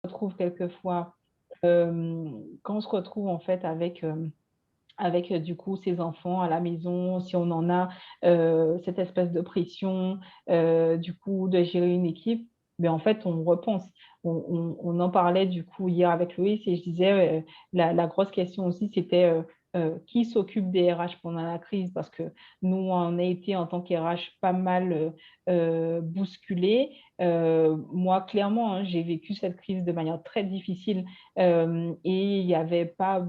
retrouve quelquefois, quand on se retrouve en fait avec, du coup, ses enfants à la maison, si on en a, cette espèce de pression, du coup, de gérer une équipe, mais en fait, on repense. On en parlait, du coup, hier avec Loïs et je disais, la grosse question aussi, c'était, qui s'occupe des RH pendant la crise? Parce que nous, on a été en tant qu'RH pas mal, bousculés. Moi, clairement, hein, j'ai vécu cette crise de manière très difficile, et il y avait pas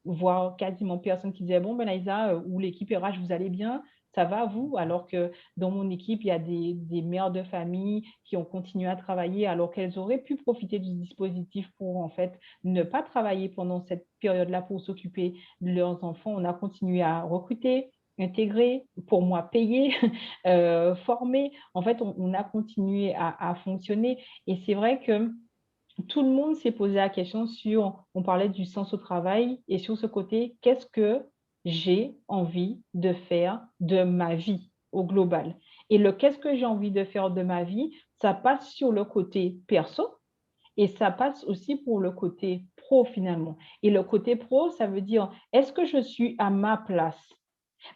voire quasiment personne qui disait: «Bon, ben, Naïsa, ou l'équipe RH, vous allez bien? Ça va, vous?» alors que dans mon équipe, il y a des mères de famille qui ont continué à travailler alors qu'elles auraient pu profiter du dispositif pour, en fait, ne pas travailler pendant cette période-là pour s'occuper de leurs enfants. On a continué à recruter, intégrer, pour moi payer, former. En fait, on a continué à fonctionner et c'est vrai que tout le monde s'est posé la question sur on parlait du sens au travail et sur ce côté, qu'est-ce que j'ai envie de faire de ma vie au global? Et le qu'est-ce que j'ai envie de faire de ma vie, ça passe sur le côté perso et ça passe aussi pour le côté pro finalement. Et le côté pro, ça veut dire est-ce que je suis à ma place?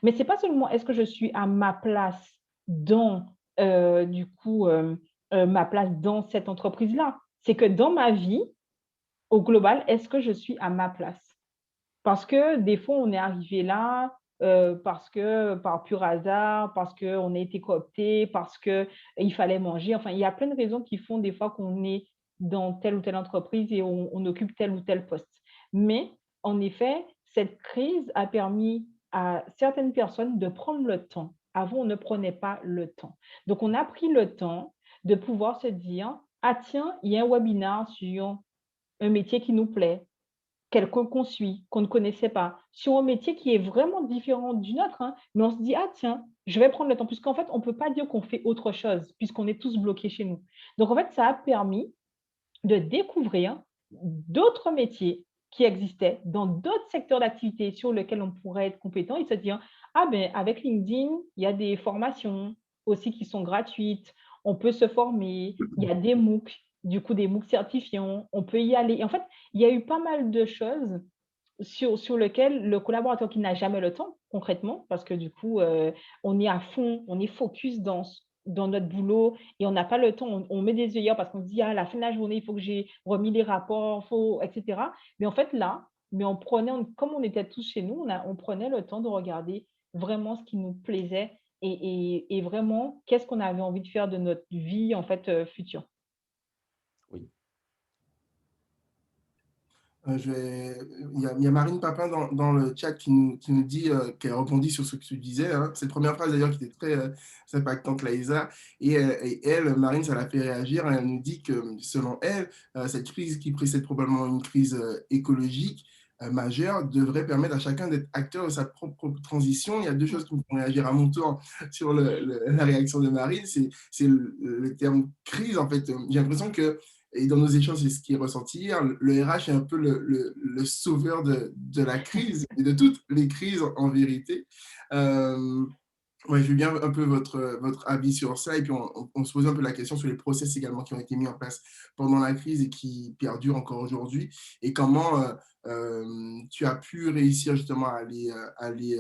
Mais c'est pas seulement est-ce que je suis à ma place dans, du coup, ma place dans cette entreprise-là. C'est que dans ma vie, au global, est-ce que je suis à ma place? Parce que des fois, on est arrivé là, parce que par pur hasard, parce qu'on a été coopté, parce qu'il fallait manger. Enfin, il y a plein de raisons qui font des fois qu'on est dans telle ou telle entreprise et on occupe tel ou tel poste. Mais en effet, cette crise a permis à certaines personnes de prendre le temps. Avant, on ne prenait pas le temps. Donc, on a pris le temps de pouvoir se dire: «Ah tiens, il y a un webinaire sur un métier qui nous plaît, quelqu'un qu'on suit, qu'on ne connaissait pas, sur un métier qui est vraiment différent du nôtre, hein, mais on se dit: «Ah tiens, je vais prendre le temps», puisqu'en fait, on ne peut pas dire qu'on fait autre chose, puisqu'on est tous bloqués chez nous. Donc en fait, ça a permis de découvrir d'autres métiers qui existaient dans d'autres secteurs d'activité sur lesquels on pourrait être compétent et se dire: «Ah ben, avec LinkedIn, il y a des formations aussi qui sont gratuites, on peut se former, il y a des MOOC, du coup des MOOC certifiants, on peut y aller» et en fait, il y a eu pas mal de choses sur lequel le collaborateur qui n'a jamais le temps, concrètement, parce que du coup, on est à fond, on est focus dans notre boulot et on n'a pas le temps, on met des œillères parce qu'on se dit: «Ah, à la fin de la journée, il faut que j'ai remis les rapports, faut» et cetera. Mais en fait, là, mais comme on était tous chez nous, on prenait le temps de regarder vraiment ce qui nous plaisait et vraiment qu'est-ce qu'on avait envie de faire de notre vie, en fait, future. Oui. Il y a Marine Papin dans le chat qui nous dit, qu'elle rebondit sur ce que tu disais, hein. Cette première phrase d'ailleurs qui était très impactante, Laïsa. Et elle, Marine, ça l'a fait réagir. Elle nous dit que selon elle, cette crise qui précède probablement une crise écologique majeure devrait permettre à chacun d'être acteur de sa propre transition. Il y a deux choses qui me font réagir à mon tour sur la réaction de Marine. C'est le terme crise, en fait. J'ai l'impression que et dans nos échanges, c'est ce qui est ressenti hier. Le RH est un peu le sauveur de la crise et de toutes les crises en vérité. Euh, Ouais, je veux bien un peu votre avis sur ça et puis on se pose un peu la question sur les process également qui ont été mis en place pendant la crise et qui perdurent encore aujourd'hui et comment tu as pu réussir justement à les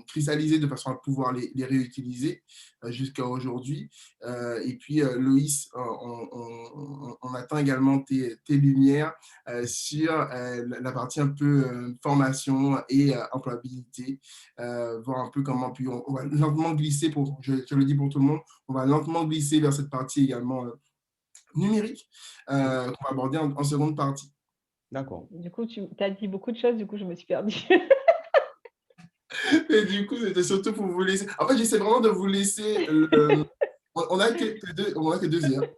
cristalliser de façon à pouvoir les réutiliser jusqu'à aujourd'hui. Et puis Loïs, on attend également tes lumières sur la partie un peu formation et employabilité, voir un peu comment, puis on va lentement glisser, je le dis pour tout le monde, on va lentement glisser vers cette partie également numérique qu'on va aborder en seconde partie. D'accord. Du coup, tu as dit beaucoup de choses, du coup, je me suis perdue. Et du coup, c'était surtout pour vous laisser. En fait, j'essaie vraiment de vous laisser. On a que 2 heures.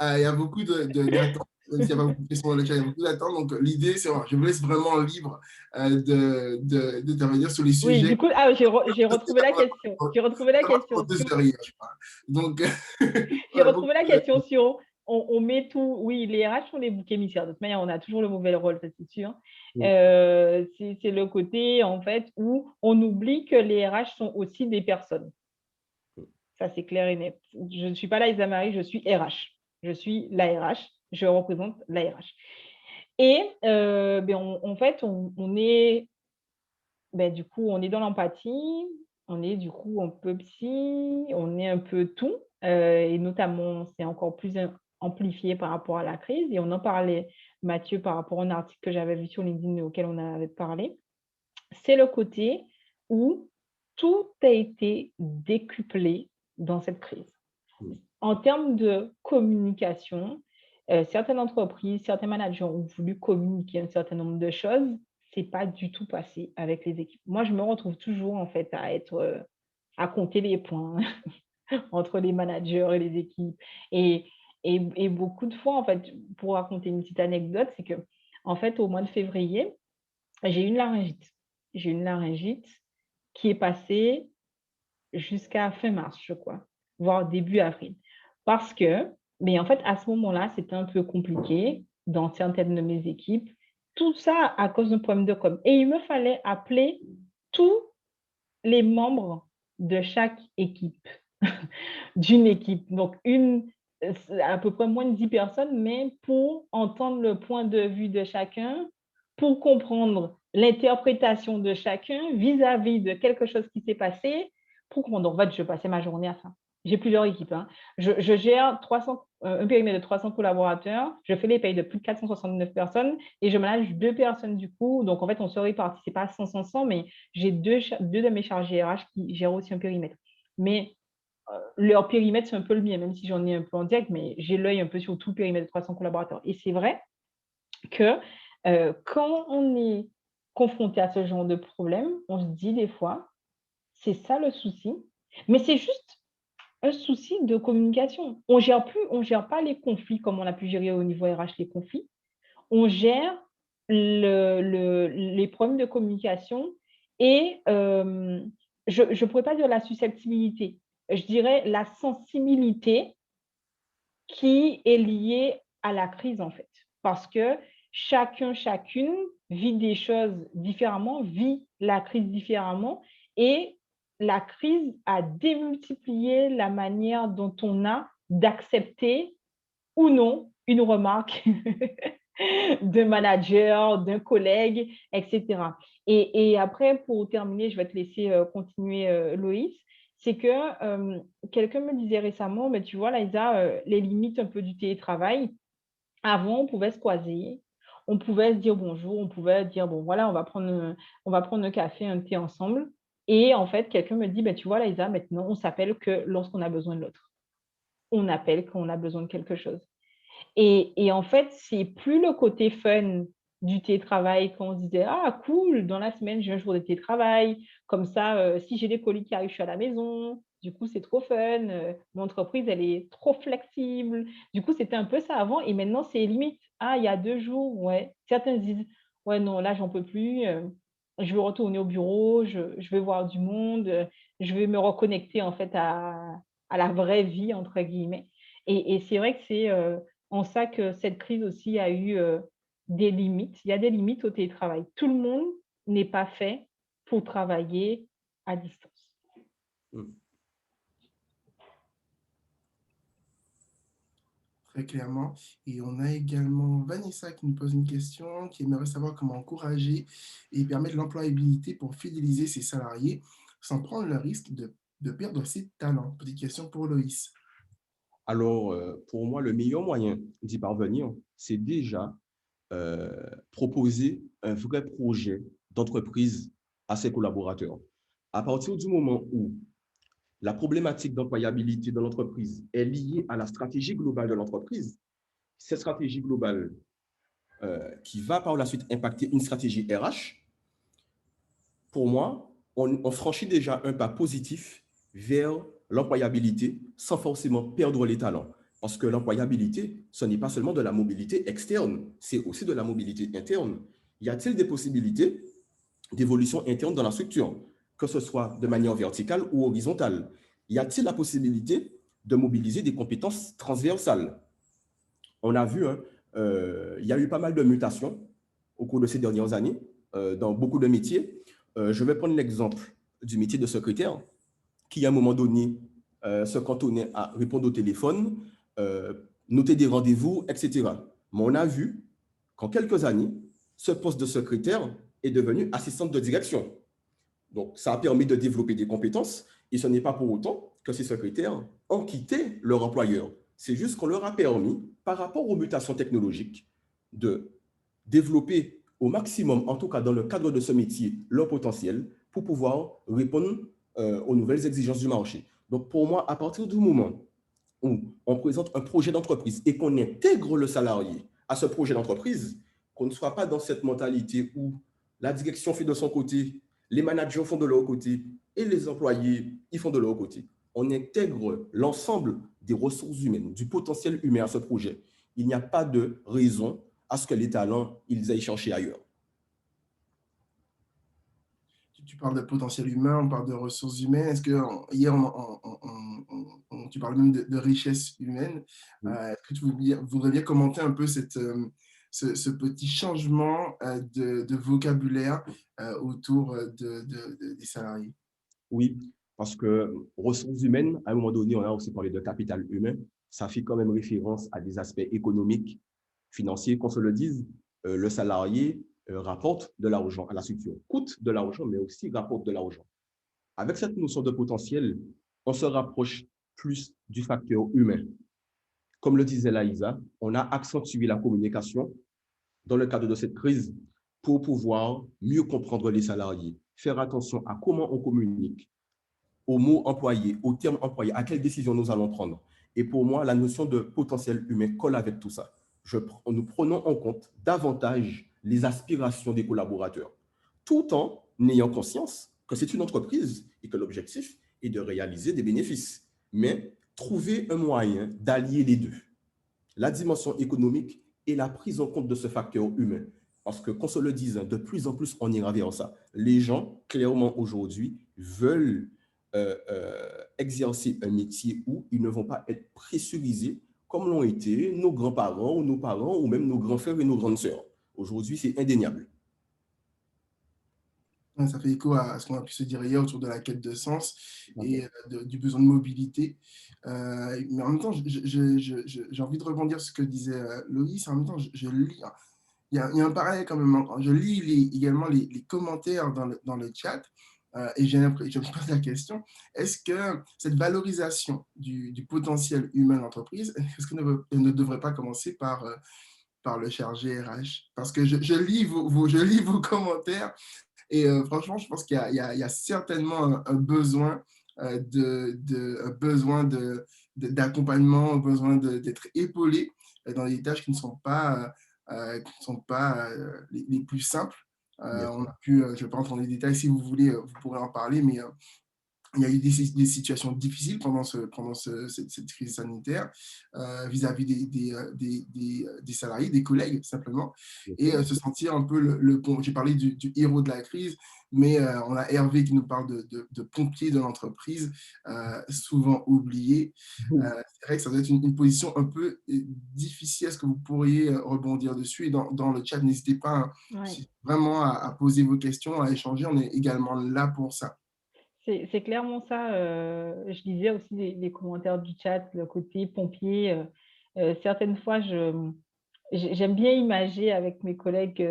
Il y a beaucoup d'attentes. Même s'il n'y a pas beaucoup de questions dans le chat, il y a beaucoup d'attentes. Donc, l'idée, c'est, voilà, je vous laisse vraiment libre d'intervenir sur les Oui, sujets du coup, j'ai retrouvé la question. J'ai retrouvé la question pour deux sur heures hier, je crois. Donc, j'ai voilà, beaucoup retrouvé la de. question sur on met tout oui, les RH sont les boucs émissaires. De toute manière, on a toujours le mauvais rôle, ça c'est sûr. C'est le côté, en fait, où on oublie que les RH sont aussi des personnes. Ça, c'est clair et net. Je ne suis pas Liza Marie, je suis RH. Je suis la RH Je représente la RH. Et en fait, on est, du coup, on est dans l'empathie, on est du coup un peu psy, on est un peu tout, et notamment, c'est encore plus amplifié par rapport à la crise et on en parlait, Mathieu, par rapport à un article que j'avais vu sur LinkedIn auquel on avait parlé. C'est le côté où tout a été décuplé dans cette crise. Mm. En termes de communication, certaines entreprises, certains managers ont voulu communiquer un certain nombre de choses. C'est pas du tout passé avec les équipes. Moi, je me retrouve toujours en fait à être, à compter les points entre les managers et les équipes et beaucoup de fois, en fait, pour raconter une petite anecdote, c'est que en fait, au mois de février, j'ai eu une laryngite. J'ai eu une laryngite qui est passée jusqu'à fin mars, je crois, voire début avril. Parce que, mais en fait, à ce moment-là, c'était un peu compliqué dans certaines de mes équipes. Tout ça à cause d'un problème de com. Et il me fallait appeler tous les membres de chaque équipe, d'une équipe. Donc, à peu près moins de 10 personnes, mais pour entendre le point de vue de chacun, pour comprendre l'interprétation de chacun vis-à-vis de quelque chose qui s'est passé, pour comprendre. En fait, je passais ma journée à ça. J'ai plusieurs équipes. Hein. Je gère un périmètre de 300 collaborateurs. Je fais les payes de plus de 469 personnes et je manage 2 personnes du coup. Donc, en fait, on se répartit. Ce n'est pas 100-100, mais j'ai deux de mes chargés RH qui gèrent aussi un périmètre. Mais leur périmètre, c'est un peu le mien, même si j'en ai un peu en direct, mais j'ai l'œil un peu sur tout le périmètre de 300 collaborateurs. Et c'est vrai que quand on est confronté à ce genre de problème, on se dit des fois, c'est ça le souci, mais c'est juste un souci de communication. On gère pas les conflits comme on a pu gérer au niveau RH les conflits. On gère les problèmes de communication et je ne pourrais pas dire la susceptibilité, je dirais la sensibilité qui est liée à la crise en fait. Parce que chacun, chacune vit des choses différemment, vit la crise différemment et la crise a démultiplié la manière dont on a d'accepter ou non une remarque d'un manager, d'un collègue, etc. Et après, pour terminer, je vais te laisser continuer, Loïs. C'est que quelqu'un me disait récemment, mais tu vois, Laïsa, les limites un peu du télétravail, avant, on pouvait se croiser, on pouvait se dire bonjour, on pouvait dire, bon, voilà, on va prendre un café, un thé ensemble. Et en fait, quelqu'un me dit, ben, tu vois, Laïsa, maintenant, on s'appelle que lorsqu'on a besoin de l'autre. On appelle quand on a besoin de quelque chose. Et en fait, c'est plus le côté fun du télétravail quand on se disait: «Ah cool, dans la semaine, j'ai un jour de télétravail, comme ça, si j'ai des colis qui arrivent, je suis à la maison, du coup, c'est trop fun, mon entreprise, elle est trop flexible». Du coup, c'était un peu ça avant et maintenant, c'est limite: «Ah, il y a 2 jours, ouais». Certains se disent: «Ouais, non, là, j'en peux plus, je veux retourner au bureau, je veux voir du monde, je vais me reconnecter en fait à la vraie vie» entre guillemets et c'est vrai que c'est, en ça que cette crise aussi a eu, des limites. Il y a des limites au télétravail. Tout le monde n'est pas fait pour travailler à distance. Mm. Très clairement. Et on a également Vanessa qui nous pose une question, qui aimerait savoir comment encourager et permettre l'employabilité pour fidéliser ses salariés sans prendre le risque de perdre ses talents. Petite question pour Loïs. Alors, pour moi, le meilleur moyen d'y parvenir, c'est déjà proposer un vrai projet d'entreprise à ses collaborateurs. À partir du moment où la problématique d'employabilité de l'entreprise est liée à la stratégie globale de l'entreprise, cette stratégie globale qui va par la suite impacter une stratégie RH, pour moi, on franchit déjà un pas positif vers l'employabilité sans forcément perdre les talents. Parce que l'employabilité, ce n'est pas seulement de la mobilité externe, c'est aussi de la mobilité interne. Y a-t-il des possibilités d'évolution interne dans la structure, que ce soit de manière verticale ou horizontale? Y a-t-il la possibilité de mobiliser des compétences transversales? On a vu, hein, il y a eu pas mal de mutations au cours de ces dernières années dans beaucoup de métiers. Je vais prendre l'exemple du métier de secrétaire qui, à un moment donné, se cantonnait à répondre au téléphone, noter des rendez-vous, etc. Mais on a vu qu'en quelques années, ce poste de secrétaire est devenu assistante de direction. Donc, ça a permis de développer des compétences et ce n'est pas pour autant que ces secrétaires ont quitté leur employeur. C'est juste qu'on leur a permis, par rapport aux mutations technologiques, de développer au maximum, en tout cas dans le cadre de ce métier, leur potentiel pour pouvoir répondre aux nouvelles exigences du marché. Donc, pour moi, à partir du moment où on présente un projet d'entreprise et qu'on intègre le salarié à ce projet d'entreprise, qu'on ne soit pas dans cette mentalité où la direction fait de son côté, les managers font de leur côté et les employés, ils font de leur côté. On intègre l'ensemble des ressources humaines, du potentiel humain à ce projet. Il n'y a pas de raison à ce que les talents, ils aillent chercher ailleurs. Tu parles de potentiel humain, on parle de ressources humaines. Est-ce que hier, tu parles même de richesse humaine. Est-ce que tu voudrais bien commenter un peu ce petit changement de vocabulaire autour des salariés? Oui, parce que ressources humaines, à un moment donné, on a aussi parlé de capital humain. Ça fait quand même référence à des aspects économiques, financiers. Qu'on se le dise, le salarié rapporte de l'argent à la structure, coûte de l'argent, mais aussi rapporte de l'argent. Avec cette notion de potentiel, on se rapproche plus du facteur humain. Comme le disait Laïsa, on a accentué la communication dans le cadre de cette crise pour pouvoir mieux comprendre les salariés, faire attention à comment on communique, aux mots employés, aux termes employés, à quelles décisions nous allons prendre. Et pour moi, la notion de potentiel humain colle avec tout ça. Nous prenons en compte davantage les aspirations des collaborateurs, tout en ayant conscience que c'est une entreprise et que l'objectif est de réaliser des bénéfices. Mais trouver un moyen d'allier les deux, la dimension économique et la prise en compte de ce facteur humain. Parce que, qu'on se le dise, de plus en plus, on ira vers ça. Les gens, clairement, aujourd'hui, veulent exercer un métier où ils ne vont pas être pressurisés comme l'ont été nos grands-parents ou nos parents ou même nos grands frères et nos grandes sœurs. Aujourd'hui, c'est indéniable. Ouais, ça fait écho à ce qu'on a pu se dire hier autour de la quête de sens et du besoin de mobilité. Mais en même temps, j'ai envie de rebondir sur ce que disait Loïs. En même temps, je lis, il y a un parallèle quand même. Je lis également les commentaires dans le chat et je me pose la question, est-ce que cette valorisation du potentiel humain de l'entreprise, est-ce qu'elle ne devrait pas commencer par le chargé RH? Parce que je lis je lis vos commentaires et franchement, je pense qu'il y a certainement un besoin d'accompagnement, un besoin d'être épaulé dans des tâches qui ne sont pas les plus simples. Bien On sûr. a pu, je ne vais pas rentrer dans les détails, si vous voulez, vous pourrez en parler, mais il y a eu des situations difficiles pendant cette crise sanitaire vis-à-vis des salariés, des collègues simplement, Bien et sûr. se sentir un peu j'ai parlé du héros de la crise, mais on a Hervé qui nous parle de pompier de l'entreprise, souvent oublié. C'est vrai que ça doit être une position un peu difficile. Est-ce que vous pourriez rebondir dessus? Et dans le chat, n'hésitez pas Ouais. vraiment à poser vos questions, à échanger. On est également là pour ça. C'est clairement ça, je lisais aussi les commentaires du chat, le côté pompier, certaines fois j'aime bien imager avec mes collègues,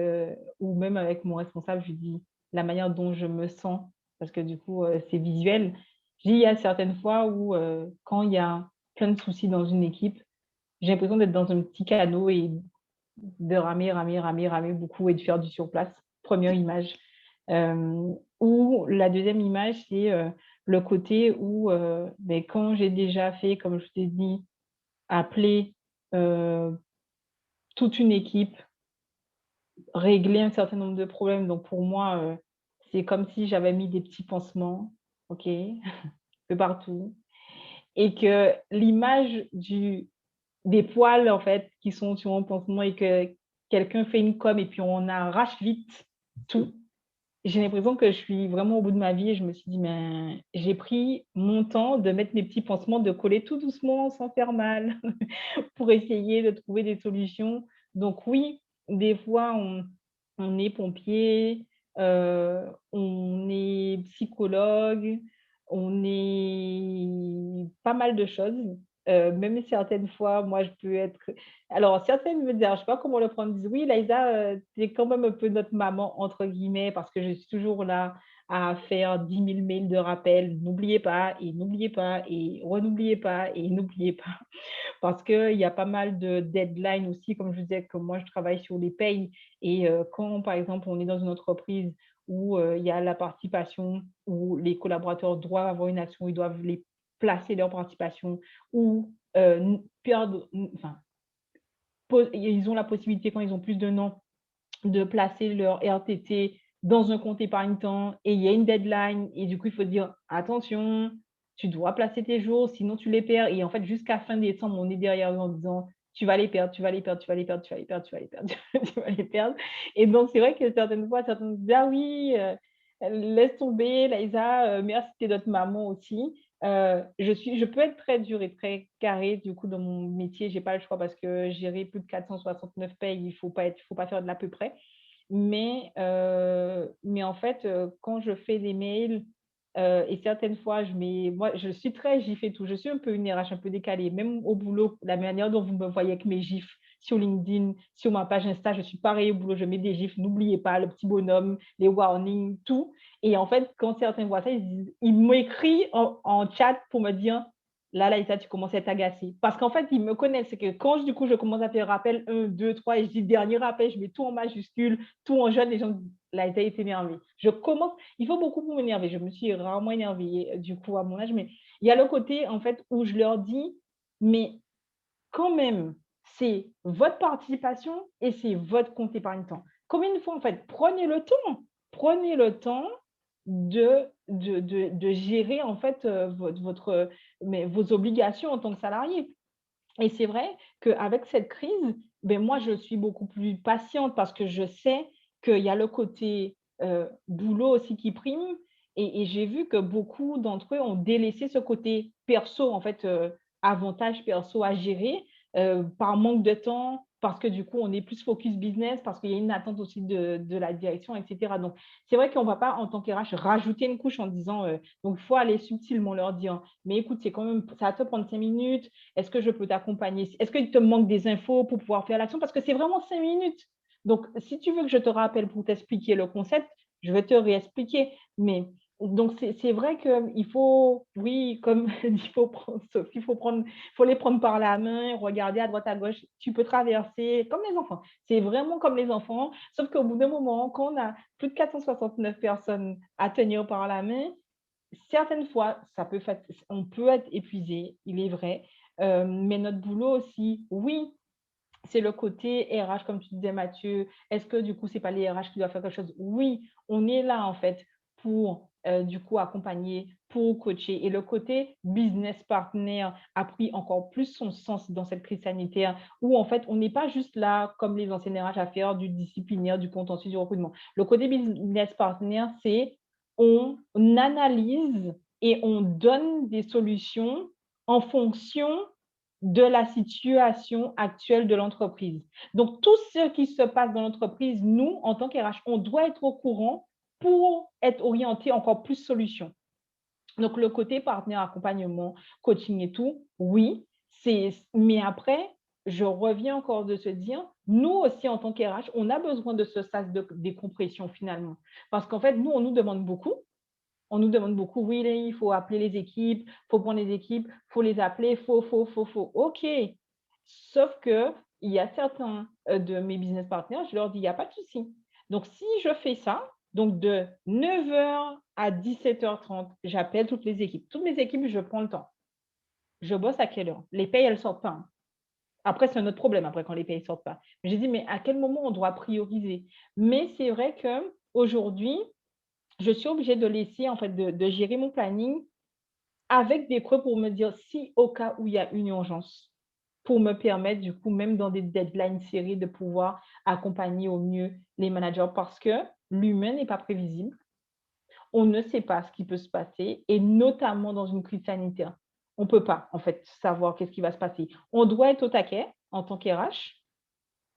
ou même avec mon responsable, je lui dis la manière dont je me sens parce que du coup, c'est visuel. Je dis: «Il y a certaines fois où, quand il y a plein de soucis dans une équipe, j'ai l'impression d'être dans un petit canot et de ramer, ramer, ramer, ramer beaucoup et de faire du surplace». Première image. Ou la deuxième image, c'est, le côté où, beh, quand j'ai déjà fait, comme je t'ai dit, appeler, heu, toute une équipe, régler un certain nombre de problèmes, donc pour moi, c'est comme si j'avais mis des petits pansements, OK, de partout et que l'image des poils, en fait, qui sont sur mon pansement et que quelqu'un fait une com et puis on arrache vite tout. J'ai l'impression que je suis vraiment au bout de ma vie et je me suis dit: «Mais j'ai pris mon temps de mettre mes petits pansements, de coller tout doucement sans faire mal pour essayer de trouver des solutions». Donc oui, des fois on est pompier, on est psychologue, on est pas mal de choses. même certaines fois, moi, je peux être alors certaines me disent alors je sais pas comment le prendre, disent: «Oui, Laïsa, tu es quand même un peu notre maman» entre guillemets, parce que je suis toujours là à faire 10 000 mails de rappel: «N'oubliez pas et n'oubliez pas et renoubliez pas et n'oubliez pas». Parce qu'il y a pas mal de deadlines aussi, comme je vous disais que moi je travaille sur les payes et quand par exemple on est dans une entreprise où, il y a la participation, où les collaborateurs doivent avoir une action, ils doivent les placer leur participation ou, n perdre n enfin, ils ont la possibilité quand ils ont plus d'un an de placer leur RTT dans un compte épargne-temps et il y a une deadline et du coup, il faut dire: «Attention, tu dois placer tes jours, sinon tu les perds» et en fait, jusqu'à fin décembre, on est derrière eux en disant: «Tu vas les perdre, tu vas les perdre, tu vas les perdre, tu vas les perdre, tu vas les perdre, tu vas les perdre» et donc c'est vrai que certaines fois, certains me disent: «Ah oui, laisse tomber Laïsa, merci, tu es notre maman aussi». Je peux être très dure et très carrée du coup dans mon métier, j'ai pas le choix parce que gérer plus de 469 payes, il faut pas faire de l'à peu près. Mais en fait, quand je fais des mails, et certaines fois moi je suis très gif et tout, je suis un peu une RH un peu décalée, même au boulot, la manière dont vous me voyez avec mes gifs sur LinkedIn, sur ma page Insta, je suis pareil au boulot, je mets des gifs, n'oubliez pas le petit bonhomme, les warnings, tout et en fait, quand certains voient ça, ils m'écrivent en chat pour me dire: «Là, Laïssa, tu commences à être agacée». Parce qu'en fait, ils me connaissent, c'est que quand du coup je commence à faire rappel 1, 2, 3 et je dis dernier rappel, je mets tout en majuscule, tout en jaune, les gens disent: «Laïssa est énervée». Il faut beaucoup pour m'énerver. Je me suis rarement énervée, du coup, à mon âge, mais il y a le côté, en fait, où je leur dis: «Mais quand même, c'est votre participation et c'est votre compte épargne-temps». Combien de fois, en fait, prenez le temps de gérer, en fait, vos obligations en tant que salarié. Et c'est vrai qu'avec cette crise, beh, moi, je suis beaucoup plus patiente parce que je sais qu'il y a le côté, boulot aussi qui prime et j'ai vu que beaucoup d'entre eux ont délaissé ce côté perso, en fait, avantage perso à gérer, par manque de temps, parce que du coup, on est plus focus business, parce qu'il y a une attente aussi de la direction et cetera. Donc c'est vrai qu'on ne va pas, en tant qu'RH, rajouter une couche en disant, donc il faut aller subtilement leur dire: «Mais écoute, c'est quand même ça va te prendre 5 minutes, est-ce que je peux t'accompagner? Est-ce qu'il te manque des infos pour pouvoir faire l'action? Parce que c'est vraiment 5 minutes. Donc, si tu veux que je te rappelle pour t'expliquer le concept, je vais te réexpliquer. Mais donc, c'est vrai qu'il faut, oui, comme il faut prendre, Sophie, il faut les prendre par la main, regarder à droite, à gauche. Tu peux traverser comme les enfants. C'est vraiment comme les enfants. Sauf qu'au bout d'un moment, quand on a plus de 469 personnes à tenir par la main, certaines fois, on peut être épuisé, il est vrai, mais notre boulot aussi, oui, c'est le côté RH comme tu disais Mathieu. Est-ce que du coup, c'est pas les RH qui doivent faire quelque chose? Oui, on est là en fait pour, du coup accompagner, pour coacher et le côté business partner a pris encore plus son sens dans cette crise sanitaire où en fait, on n'est pas juste là comme les anciennes RH à faire du disciplinaire, du contentieux, du recrutement. Le côté business partner, c'est on analyse et on donne des solutions en fonction de la situation actuelle de l'entreprise. Donc, tout ce qui se passe dans l'entreprise, nous, en tant qu'RH, on doit être au courant pour être orienté encore plus solution. Donc, le côté partenaire, accompagnement, coaching et tout, oui, mais après, je reviens encore de se dire, nous aussi, en tant qu'RH, on a besoin de ce sas de décompression finalement. Parce qu'en fait, nous, on nous demande beaucoup, oui, il faut appeler les équipes, il faut prendre les équipes, il faut les appeler, faut. OK. Sauf qu'il y a certains de mes business partners, je leur dis, il n'y a pas de souci. Donc, si je fais ça, donc de 9 h à 17 h 30, j'appelle toutes les équipes. Toutes mes équipes, je prends le temps. Je bosse à quelle heure? Les payes, elles ne sortent pas, hein. Après, c'est un autre problème, après, quand les payes ne sortent pas. Mais j'ai dit, mais à quel moment on doit prioriser? Mais c'est vrai qu'aujourd'hui, je suis obligée de laisser, en fait, de gérer mon planning avec des creux pour me dire si au cas où il y a une urgence, pour me permettre, du coup, même dans des deadlines serrées, de pouvoir accompagner au mieux les managers parce que l'humain n'est pas prévisible. On ne sait pas ce qui peut se passer et notamment dans une crise sanitaire. On ne peut pas, en fait, savoir qu'est-ce qui va se passer. On doit être au taquet en tant qu'RH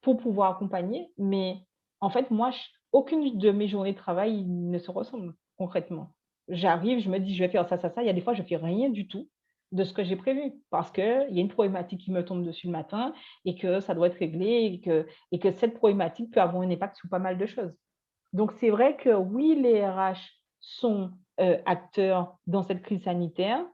pour pouvoir accompagner, mais en fait, moi, aucune de mes journées de travail ne se ressemble concrètement. J'arrive, je me dis: «Je vais faire ça, ça, ça». Il y a des fois, je fais rien du tout. de ce que j'ai prévu parce qu'il y a une problématique qui me tombe dessus le matin et que ça doit être réglé et que cette problématique peut avoir un impact sur pas mal de choses. Donc, c'est vrai que oui, les RH sont acteurs dans cette crise sanitaire.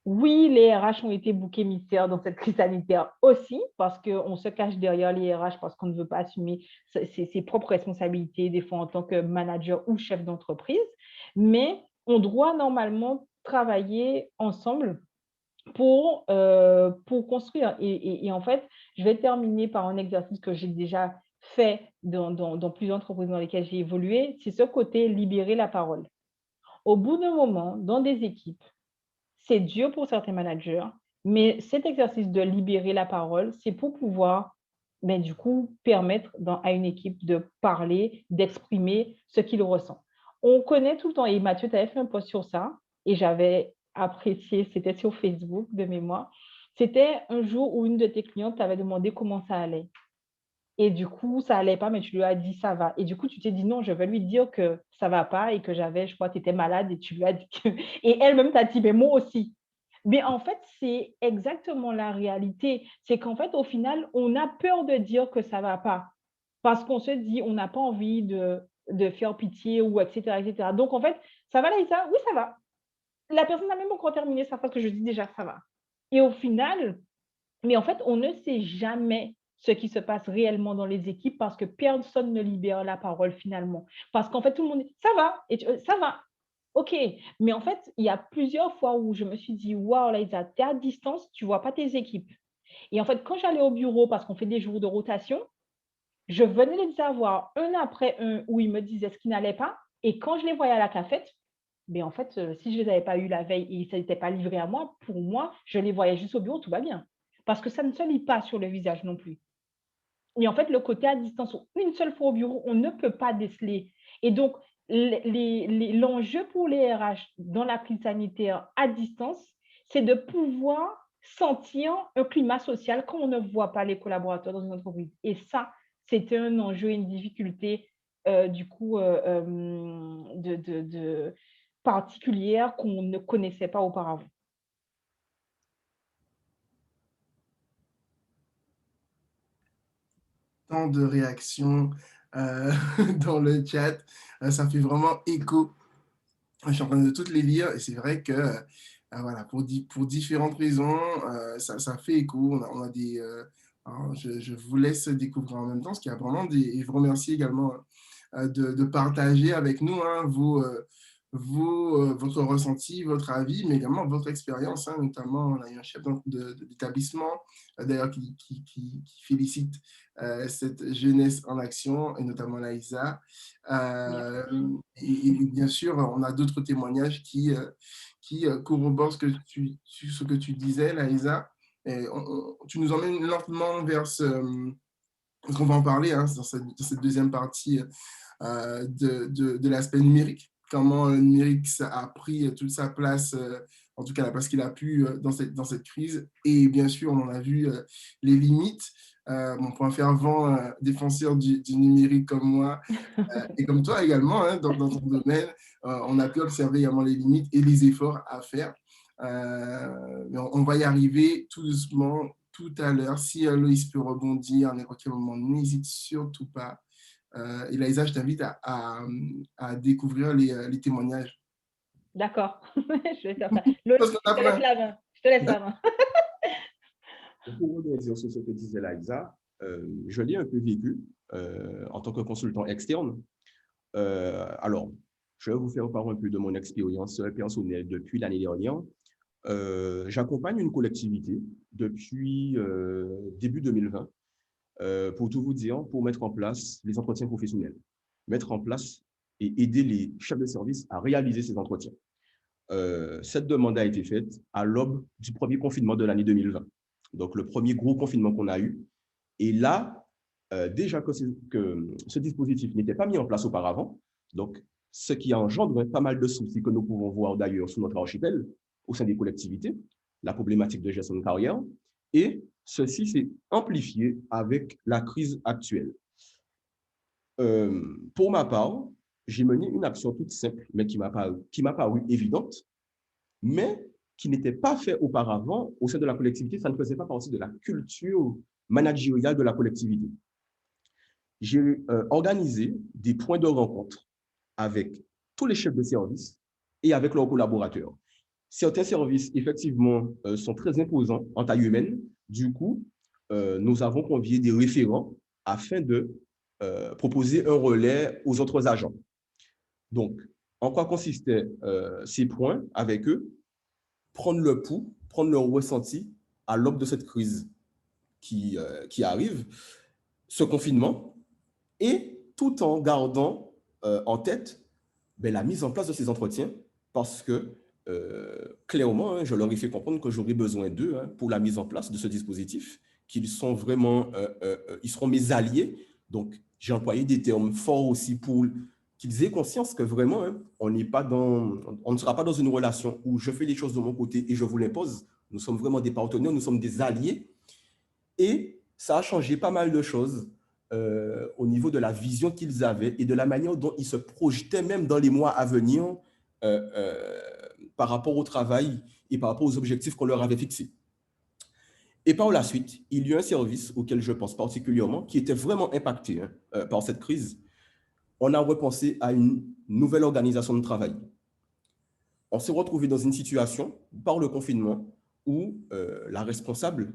Oui, les RH ont été boucs émissaires dans cette crise sanitaire aussi, parce qu'on se cache derrière les RH parce qu'on ne veut pas assumer ses propres responsabilités, des fois en tant que manager ou chef d'entreprise. Mais on doit normalement travailler ensemble pour construire. Et en fait, je vais terminer par un exercice que j'ai déjà fait dans plusieurs entreprises dans lesquelles j'ai évolué, c'est ce côté libérer la parole. Au bout d'un moment, dans des équipes, c'est dur pour certains managers, mais cet exercice de libérer la parole, c'est pour pouvoir, du coup, permettre à une équipe de parler, d'exprimer ce qu'il ressent. On connaît tout le temps, et Mathieu, tu avais fait un post sur ça, et j'avais apprécié, c'était sur Facebook de mémoire. C'était un jour où une de tes clientes t'avait demandé comment ça allait. Et du coup, ça allait pas, mais tu lui as dit ça va. Et du coup, tu t'es dit non, je vais lui dire que ça va pas et que je crois, tu étais malade et tu lui as dit que. Et elle-même t'a dit, mais moi aussi. Mais en fait, c'est exactement la réalité. C'est qu'en fait, au final, on a peur de dire que ça va pas. Parce qu'on se dit, on n'a pas envie de faire pitié ou etc., etc. Donc, en fait, ça va, Laïssa? Oui, ça va. La personne n'a même encore terminé sa phrase que je dis déjà, ça va. Et au final, mais en fait, on ne sait jamais ce qui se passe réellement dans les équipes parce que personne ne libère la parole finalement. Parce qu'en fait, tout le monde dit ça va, et ça va, ok. Mais en fait, il y a plusieurs fois où je me suis dit waouh, Laïsa, tu es à distance, tu ne vois pas tes équipes. Et en fait, quand j'allais au bureau, parce qu'on fait des jours de rotation, je venais les avoir un après un où ils me disaient ce qui n'allait pas. Et quand je les voyais à la cafette, mais en fait, si je ne les avais pas eu la veille et ça n'était pas livré à moi, pour moi, je les voyais juste au bureau, tout va bien. Parce que ça ne se lit pas sur le visage non plus. Et en fait, le côté à distance, une seule fois au bureau, on ne peut pas déceler. Et donc, l'enjeu pour les RH dans la crise sanitaire à distance, c'est de pouvoir sentir un climat social quand on ne voit pas les collaborateurs dans une entreprise. Et ça, c'était un enjeu et une difficulté du coup particulière qu'on ne connaissait pas auparavant. Tant de réactions dans le chat, ça fait vraiment écho. Je suis en train de toutes les lire et c'est vrai que voilà, pour différentes raisons, ça fait écho. On a des, alors je vous laisse découvrir en même temps, ce qu'il y a vraiment des. Et je vous remercie également de partager avec nous hein, votre ressenti, votre avis, mais également votre expérience. Hein, notamment, on a eu un chef d'établissement, d'ailleurs, qui félicite cette jeunesse en action, et notamment Laïsa. Et bien sûr, on a d'autres témoignages qui corroborent ce que tu disais, Laïsa. Et tu nous emmènes lentement vers ce qu'on va en parler hein, dans cette deuxième partie de l'aspect numérique. Comment le numérique ça a pris toute sa place, en tout cas la place qu'il a pu dans cette crise. Et bien sûr, on en a vu les limites. Mon point fervent défenseur du numérique comme moi et comme toi également hein, dans ton domaine, on a pu observer également les limites et les efforts à faire. Mais on va y arriver tout doucement tout à l'heure. Si Loïs peut rebondir à n'importe quel moment, n'hésite surtout pas. Eliza, je t'invite à découvrir les témoignages. D'accord, je vais faire ça. Loïc, je te laisse la main. Je te laisse la main. Pour rebondir sur ce que disait Laïsa, je l'ai un peu vécu en tant que consultant externe. Alors, je vais vous faire part un peu de mon expérience personnelle depuis l'année dernière. J'accompagne une collectivité depuis début 2020, pour tout vous dire, pour mettre en place les entretiens professionnels, mettre en place et aider les chefs de service à réaliser ces entretiens. Cette demande a été faite à l'aube du premier confinement de l'année 2020, donc le premier gros confinement qu'on a eu. Et là, déjà que ce dispositif n'était pas mis en place auparavant, donc ce qui engendre pas mal de soucis que nous pouvons voir d'ailleurs sur notre archipel, au sein des collectivités, la problématique de gestion de carrière, et ceci s'est amplifié avec la crise actuelle. Pour ma part, j'ai mené une action toute simple, mais qui m'a paru évidente, mais qui n'était pas fait auparavant au sein de la collectivité, ça ne faisait pas partie de la culture managériale de la collectivité. J'ai organisé des points de rencontre avec tous les chefs de service et avec leurs collaborateurs. Certains services, effectivement, sont très imposants en taille humaine. Du coup, nous avons convié des référents afin de proposer un relais aux autres agents. Donc, en quoi consistaient ces points avec eux? Prendre le pouls, prendre leur ressenti à l'aube de cette crise qui arrive, ce confinement, et tout en gardant en tête la mise en place de ces entretiens, parce que clairement, hein, je leur ai fait comprendre que j'aurais besoin d'eux pour la mise en place de ce dispositif, qu'ils sont vraiment, ils seront mes alliés. Donc, j'ai employé des termes forts aussi pour qu'ils aient conscience que vraiment, hein, on ne sera pas dans une relation où je fais les choses de mon côté et je vous l'impose. Nous sommes vraiment des partenaires, nous sommes des alliés. Et ça a changé pas mal de choses au niveau de la vision qu'ils avaient et de la manière dont ils se projetaient même dans les mois à venir par rapport au travail et par rapport aux objectifs qu'on leur avait fixés. Et par la suite, il y a un service auquel je pense particulièrement qui était vraiment impacté par cette crise. On a repensé à une nouvelle organisation de travail. On s'est retrouvé dans une situation, par le confinement, où la responsable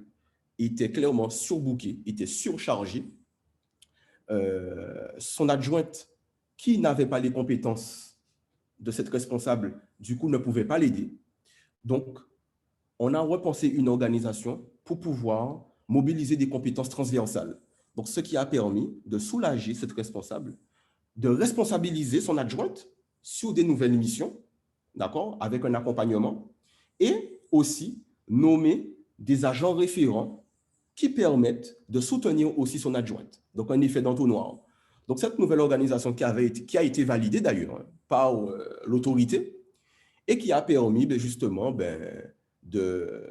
était clairement surbookée, était surchargée. Son adjointe, qui n'avait pas les compétences de cette responsable, du coup, ne pouvait pas l'aider. Donc, on a repensé une organisation pour pouvoir mobiliser des compétences transversales. Donc, ce qui a permis de soulager cette responsable, de responsabiliser son adjointe sur des nouvelles missions, d'accord, avec un accompagnement, et aussi nommer des agents référents qui permettent de soutenir aussi son adjointe. Donc, un effet d'entonnoir. Donc, cette nouvelle organisation qui a été validée d'ailleurs par l'autorité et qui a permis justement de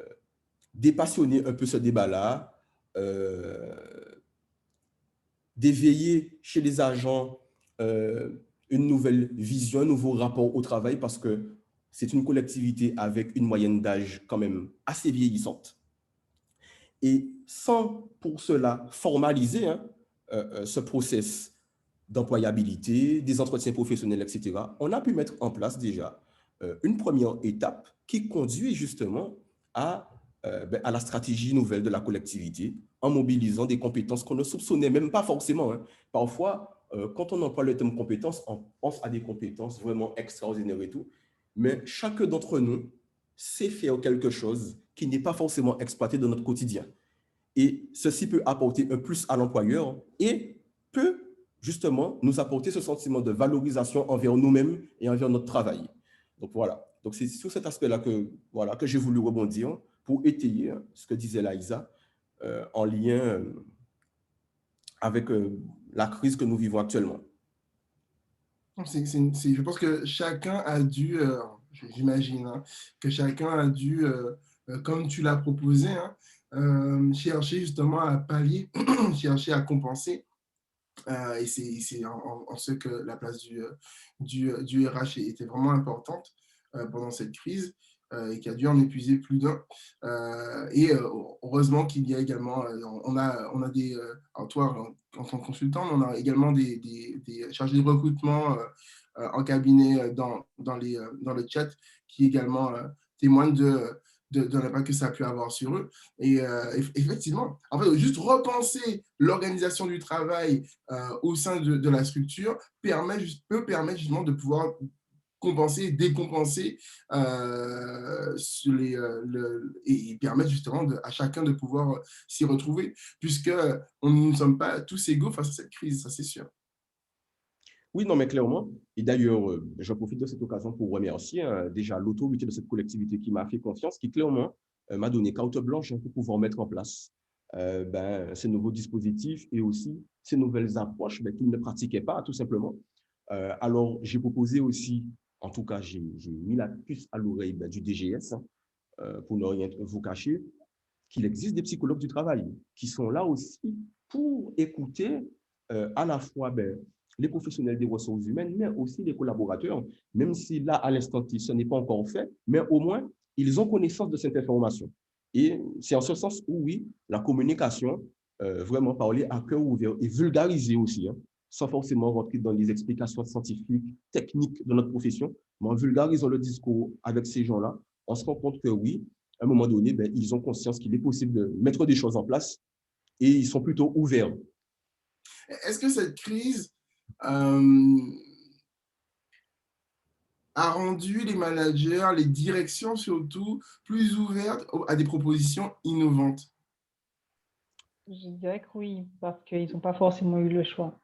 dépassionner un peu ce débat-là, d'éveiller chez les agents une nouvelle vision, un nouveau rapport au travail, parce que c'est une collectivité avec une moyenne d'âge quand même assez vieillissante. Et sans pour cela formaliser ce process d'employabilité, des entretiens professionnels, etc., on a pu mettre en place déjà une première étape qui conduit justement à la stratégie nouvelle de la collectivité en mobilisant des compétences qu'on ne soupçonnait même pas forcément. Parfois, quand on emploie le terme compétences, on pense à des compétences vraiment extraordinaires et tout, mais chacun d'entre nous sait faire quelque chose qui n'est pas forcément exploité dans notre quotidien. Et ceci peut apporter un plus à l'employeur et peut justement nous apporter ce sentiment de valorisation envers nous-mêmes et envers notre travail. Donc voilà, donc c'est sur cet aspect-là que j'ai voulu rebondir pour étayer ce que disait Laïsa en lien avec la crise que nous vivons actuellement. Je pense que chacun a dû, j'imagine, que chacun a dû, comme tu l'as proposé, chercher justement à pallier, chercher à compenser. Et c'est en ce que la place du RH était vraiment importante pendant cette crise et qui a dû en épuiser plus d'un. Et heureusement qu'il y a également, on a des, toi en tant que consultant, on a également des chargés de recrutement en cabinet dans le chat qui également témoignent de l'impact que ça a pu avoir sur eux. Et effectivement, en fait, juste repenser l'organisation du travail au sein de la structure peut permettre justement de pouvoir compenser, décompenser et permettre justement à chacun de pouvoir s'y retrouver, puisque nous ne sommes pas tous égaux face à cette crise, ça c'est sûr. Oui, non, mais clairement. Et d'ailleurs, je profite de cette occasion pour remercier déjà l'autorité de cette collectivité qui m'a fait confiance, qui clairement m'a donné carte blanche pour pouvoir mettre en place ces nouveaux dispositifs et aussi ces nouvelles approches qu'ils ne pratiquaient pas, tout simplement. Alors, j'ai proposé aussi, en tout cas, j'ai mis la puce à l'oreille du DGS, pour ne rien vous cacher, qu'il existe des psychologues du travail qui sont là aussi pour écouter à la fois les professionnels des ressources humaines, mais aussi les collaborateurs, même si là, à l'instant T, ce n'est pas encore fait, mais au moins, ils ont connaissance de cette information. Et c'est en ce sens où, oui, la communication, vraiment parler à cœur ouvert et vulgariser aussi, hein, sans forcément rentrer dans les explications scientifiques, techniques de notre profession, mais en vulgarisant le discours avec ces gens-là, on se rend compte que oui, à un moment donné, ben, ils ont conscience qu'il est possible de mettre des choses en place et ils sont plutôt ouverts. Est-ce que cette crise euh, a rendu les managers, les directions surtout, plus ouvertes à des propositions innovantes? Je dirais que oui, parce qu'ils n'ont pas forcément eu le choix.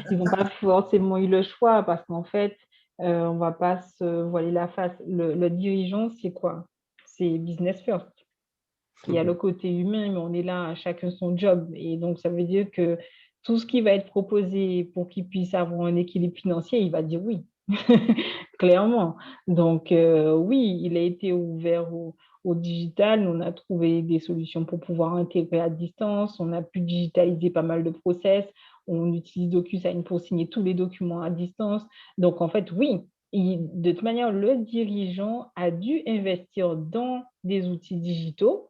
Ils n'ont pas forcément eu le choix parce qu'en fait, on ne va pas se voiler la face. Le dirigeant, c'est quoi? C'est business first. Il y a le côté humain, mais on est là, à chacun son job. Et donc, ça veut dire que tout ce qui va être proposé pour qu'il puisse avoir un équilibre financier, il va dire oui, clairement. Donc, oui, il a été ouvert au digital. On a trouvé des solutions pour pouvoir intégrer à distance. On a pu digitaliser pas mal de process. On utilise DocuSign pour signer tous les documents à distance. Donc, en fait, oui, de toute manière, le dirigeant a dû investir dans des outils digitaux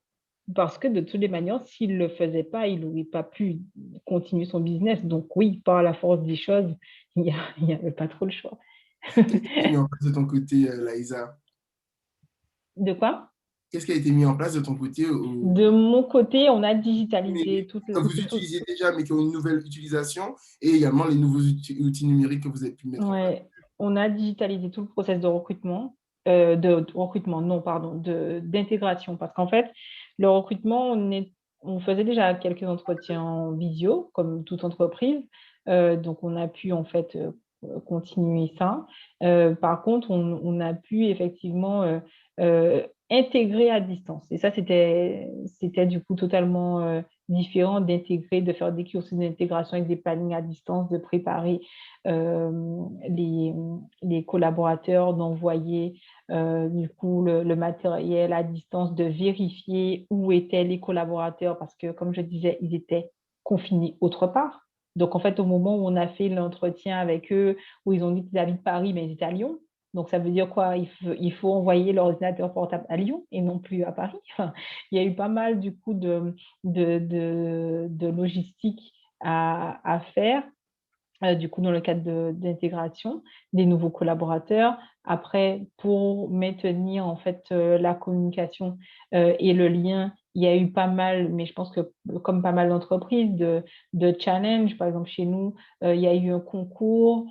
parce que de toutes les manières, s'il ne le faisait pas, il n'aurait pas pu continuer son business. Donc oui, par la force des choses, il n'y avait pas trop le choix. Qu'est-ce qui a été mis en place de ton côté, Laïsa? De quoi? Qu'est-ce qui a été mis en place de ton côté De mon côté, on a digitalisé numérique que vous utilisiez déjà, mais qui ont une nouvelle utilisation, et également les nouveaux outils numériques que vous avez pu mettre en place? Ouais, on a digitalisé tout le process de recrutement, de recrutement, non, pardon, d'intégration. Parce qu'en fait, le recrutement, on faisait déjà quelques entretiens en visio, comme toute entreprise. Donc, on a pu en fait continuer ça. Par contre, on a pu effectivement intégrer à distance. Et ça, c'était du coup totalement différent d'intégrer, de faire des cursus d'intégration avec des plannings à distance, de préparer les collaborateurs, d'envoyer du coup le matériel à distance, de vérifier où étaient les collaborateurs parce que, comme je disais, ils étaient confinés autre part. Donc, en fait, au moment où on a fait l'entretien avec eux, où ils ont dit qu'ils habitent Paris, mais ils étaient à Lyon. Donc, ça veut dire quoi? Il faut envoyer l'ordinateur portable à Lyon et non plus à Paris. Enfin, il y a eu pas mal, du coup, de logistique à faire du coup, dans le cadre d'intégration des nouveaux collaborateurs. Après, pour maintenir en fait la communication et le lien, il y a eu pas mal, mais je pense que comme pas mal d'entreprises, de challenges. Par exemple, chez nous, il y a eu un concours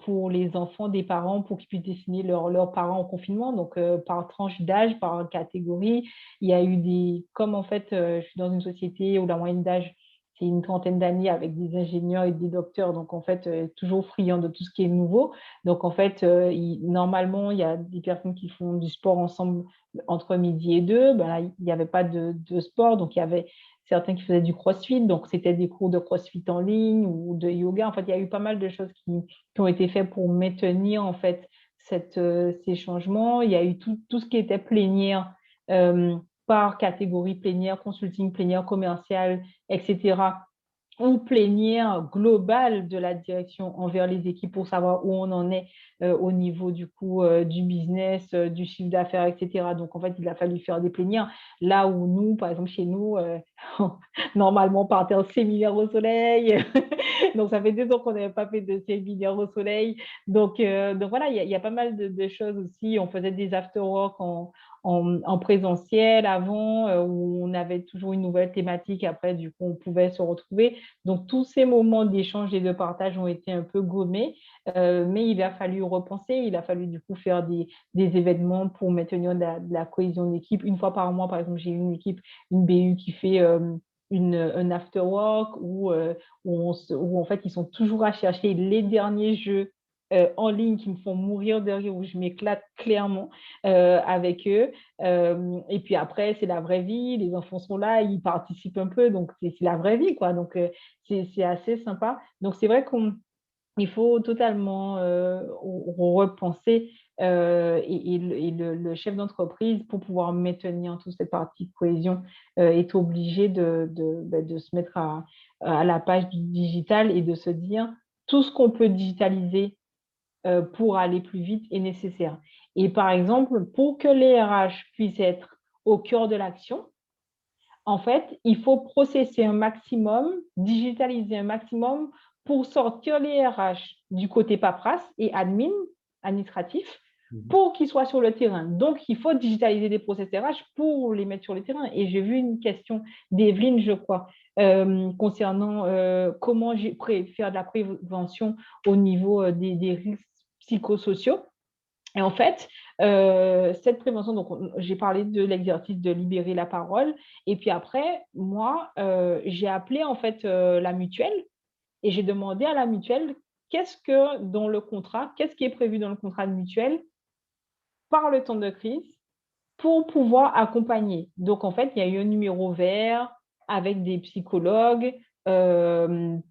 pour les enfants des parents pour qu'ils puissent dessiner leurs parents en confinement, donc par tranche d'âge, par catégorie. Il y a eu comme en fait, je suis dans une société où la moyenne d'âge c'est une trentaine d'années avec des ingénieurs et des docteurs, donc en fait, toujours friand de tout ce qui est nouveau. Donc en fait, normalement, il y a des personnes qui font du sport ensemble entre midi et deux. Ben là, il n'y avait pas de sport, donc il y avait certains qui faisaient du crossfit, donc c'était des cours de crossfit en ligne ou de yoga. En fait, il y a eu pas mal de choses qui ont été faites pour maintenir en fait ces changements. Il y a eu tout ce qui était plénière. Par catégorie plénière, consulting plénière, commercial, etc., ou plénière globale de la direction envers les équipes pour savoir où on en est au niveau du coup du business, du chiffre d'affaires, etc. Donc, en fait, il a fallu faire des plénières. Là où nous, par exemple, chez nous, normalement, on partait en séminaire au soleil. Donc, ça fait 2 ans qu'on n'avait pas fait de séminaire au soleil. Donc voilà, il y a pas mal de choses aussi. On faisait des after-work en présentiel avant, où on avait toujours une nouvelle thématique. Après, du coup, on pouvait se retrouver. Donc, tous ces moments d'échange et de partage ont été un peu gommés, mais il a fallu repenser. Il a fallu, du coup, faire des événements pour maintenir de la cohésion d'équipe. Une fois par mois, par exemple, j'ai une équipe, une BU qui fait un after-work où, en fait, ils sont toujours à chercher les derniers jeux en ligne qui me font mourir de rire, où je m'éclate clairement avec eux. Et puis après, c'est la vraie vie, les enfants sont là, ils participent un peu, donc c'est la vraie vie, quoi. Donc, c'est assez sympa. Donc, c'est vrai qu'il faut totalement repenser le chef d'entreprise, pour pouvoir maintenir toute cette partie de cohésion, est obligé de se mettre à la page du digital et de se dire tout ce qu'on peut digitaliser pour aller plus vite est nécessaire. Et par exemple, pour que les RH puissent être au cœur de l'action, en fait, il faut processer un maximum, digitaliser un maximum pour sortir les RH du côté paperasse et administratif, Mhm. pour qu'ils soient sur le terrain. Donc, il faut digitaliser des process RH pour les mettre sur le terrain. Et j'ai vu une question d'Evelyne, je crois, concernant comment faire de la prévention au niveau des risques psychosociaux. Et en fait, cette prévention, donc j'ai parlé de l'exercice de libérer la parole. Et puis après, moi, j'ai appelé en fait la mutuelle et j'ai demandé à la mutuelle qu'est-ce que dans le contrat, qu'est-ce qui est prévu dans le contrat de mutuelle par le temps de crise pour pouvoir accompagner. Donc en fait, il y a eu un numéro vert avec des psychologues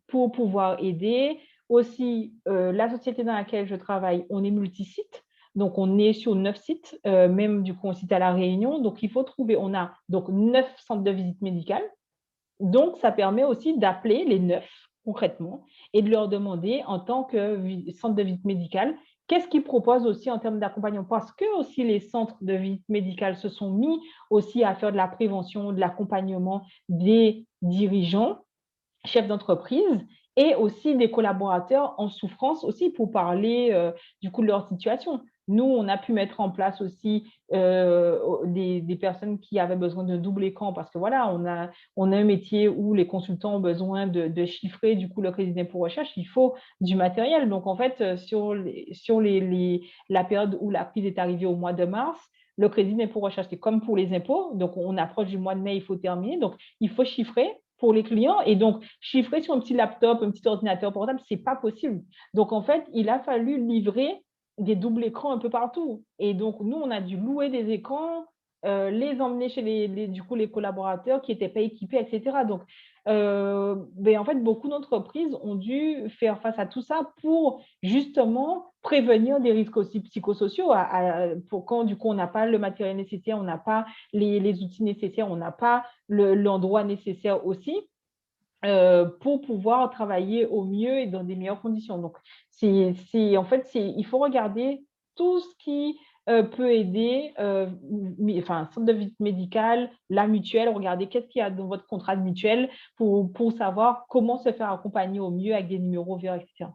pour pouvoir aider. Aussi, la société dans laquelle je travaille, on est multisite. Donc, on est sur 9 sites, même du coup, on site à La Réunion. Donc, il faut trouver, on a donc 9 centres de visite médicale. Donc, ça permet aussi d'appeler les 9 concrètement et de leur demander en tant que centre de visite médicale, qu'est-ce qu'ils proposent aussi en termes d'accompagnement. Parce que aussi les centres de visite médicale se sont mis aussi à faire de la prévention, de l'accompagnement des dirigeants chefs d'entreprise et aussi des collaborateurs en souffrance aussi pour parler du coup de leur situation. Nous, on a pu mettre en place aussi des personnes qui avaient besoin d'un double écran parce que voilà, on a un métier où les consultants ont besoin de chiffrer du coup le crédit d'impôt recherche, il faut du matériel. Donc en fait, la période où la crise est arrivée au mois de mars, le crédit d'impôt recherche, c'est comme pour les impôts. Donc on approche du mois de mai, il faut terminer. Donc il faut chiffrer pour les clients. Et donc, chiffrer sur un petit laptop, un petit ordinateur portable, ce n'est pas possible. Donc, en fait, il a fallu livrer des doubles écrans un peu partout. Et donc, nous, on a dû louer des écrans, les emmener chez du coup, les collaborateurs qui n'étaient pas équipés, etc. Donc, ben, en fait, beaucoup d'entreprises ont dû faire face à tout ça pour justement prévenir des risques aussi psychosociaux pour quand du coup on n'a pas le matériel nécessaire, on n'a pas les outils nécessaires, on n'a pas l'endroit nécessaire aussi pour pouvoir travailler au mieux et dans des meilleures conditions. Donc, en fait, il faut regarder tout ce qui peut aider, enfin, centre de visite médicale, la mutuelle, regardez qu'est-ce qu'il y a dans votre contrat de mutuelle pour savoir comment se faire accompagner au mieux avec des numéros verts, etc.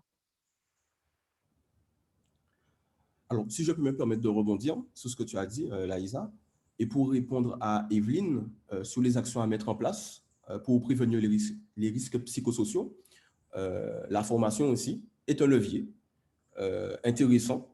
Alors, si je peux me permettre de rebondir sur ce que tu as dit, Laïsa, et pour répondre à Evelyne sur les actions à mettre en place pour prévenir les risques psychosociaux, la formation aussi est un levier intéressant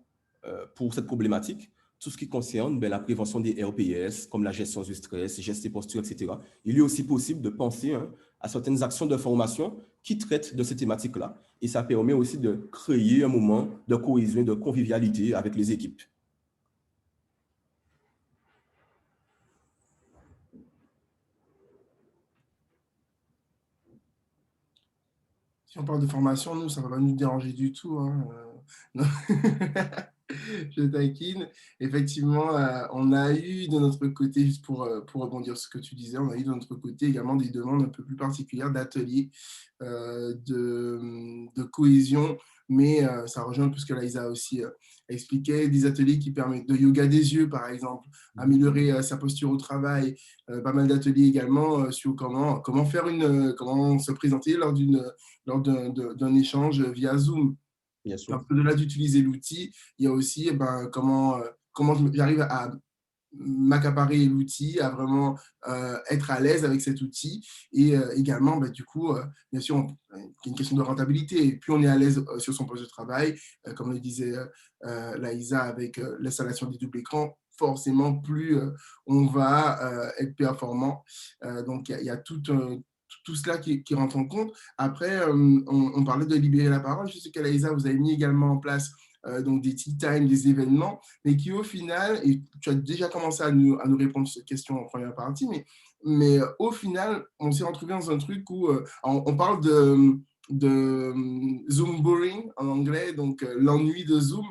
pour cette problématique. Tout ce qui concerne la prévention des RPS, comme la gestion du stress, gestes et postures, etc. Il est aussi possible de penser à certaines actions de formation qui traitent de ces thématiques-là. Et ça permet aussi de créer un moment de cohésion et de convivialité avec les équipes. Si on parle de formation, nous, ça ne va pas nous déranger du tout, hein. Non. Je taquine. Effectivement, on a eu de notre côté, juste pour rebondir sur ce que tu disais, on a eu de notre côté également des demandes un peu plus particulières d'ateliers de cohésion, mais ça rejoint un peu ce que Laïsa aussi expliquait, des ateliers qui permettent de yoga des yeux, par exemple, améliorer sa posture au travail, pas mal d'ateliers également sur comment faire comment se présenter lors d'un échange via Zoom. Bien sûr. Au-delà d'utiliser l'outil, il y a aussi comment j'arrive à m'accaparer l'outil, à vraiment être à l'aise avec cet outil. Et également, du coup, bien sûr, il y a une question de rentabilité. Et plus on est à l'aise sur son poste de travail, comme le disait Laïsa avec l'installation des doubles écrans, forcément, plus on va être performant. Donc, il y a tout cela qui rentre en compte. Après, on parlait de libérer la parole. Je sais qu'Alaïsa, vous avez mis également en place donc des tea time, des événements, mais qui au final, et tu as déjà commencé à nous répondre sur cette question en première partie, mais au final, on s'est retrouvé dans un truc où on parle de Zoom boring en anglais, donc l'ennui de Zoom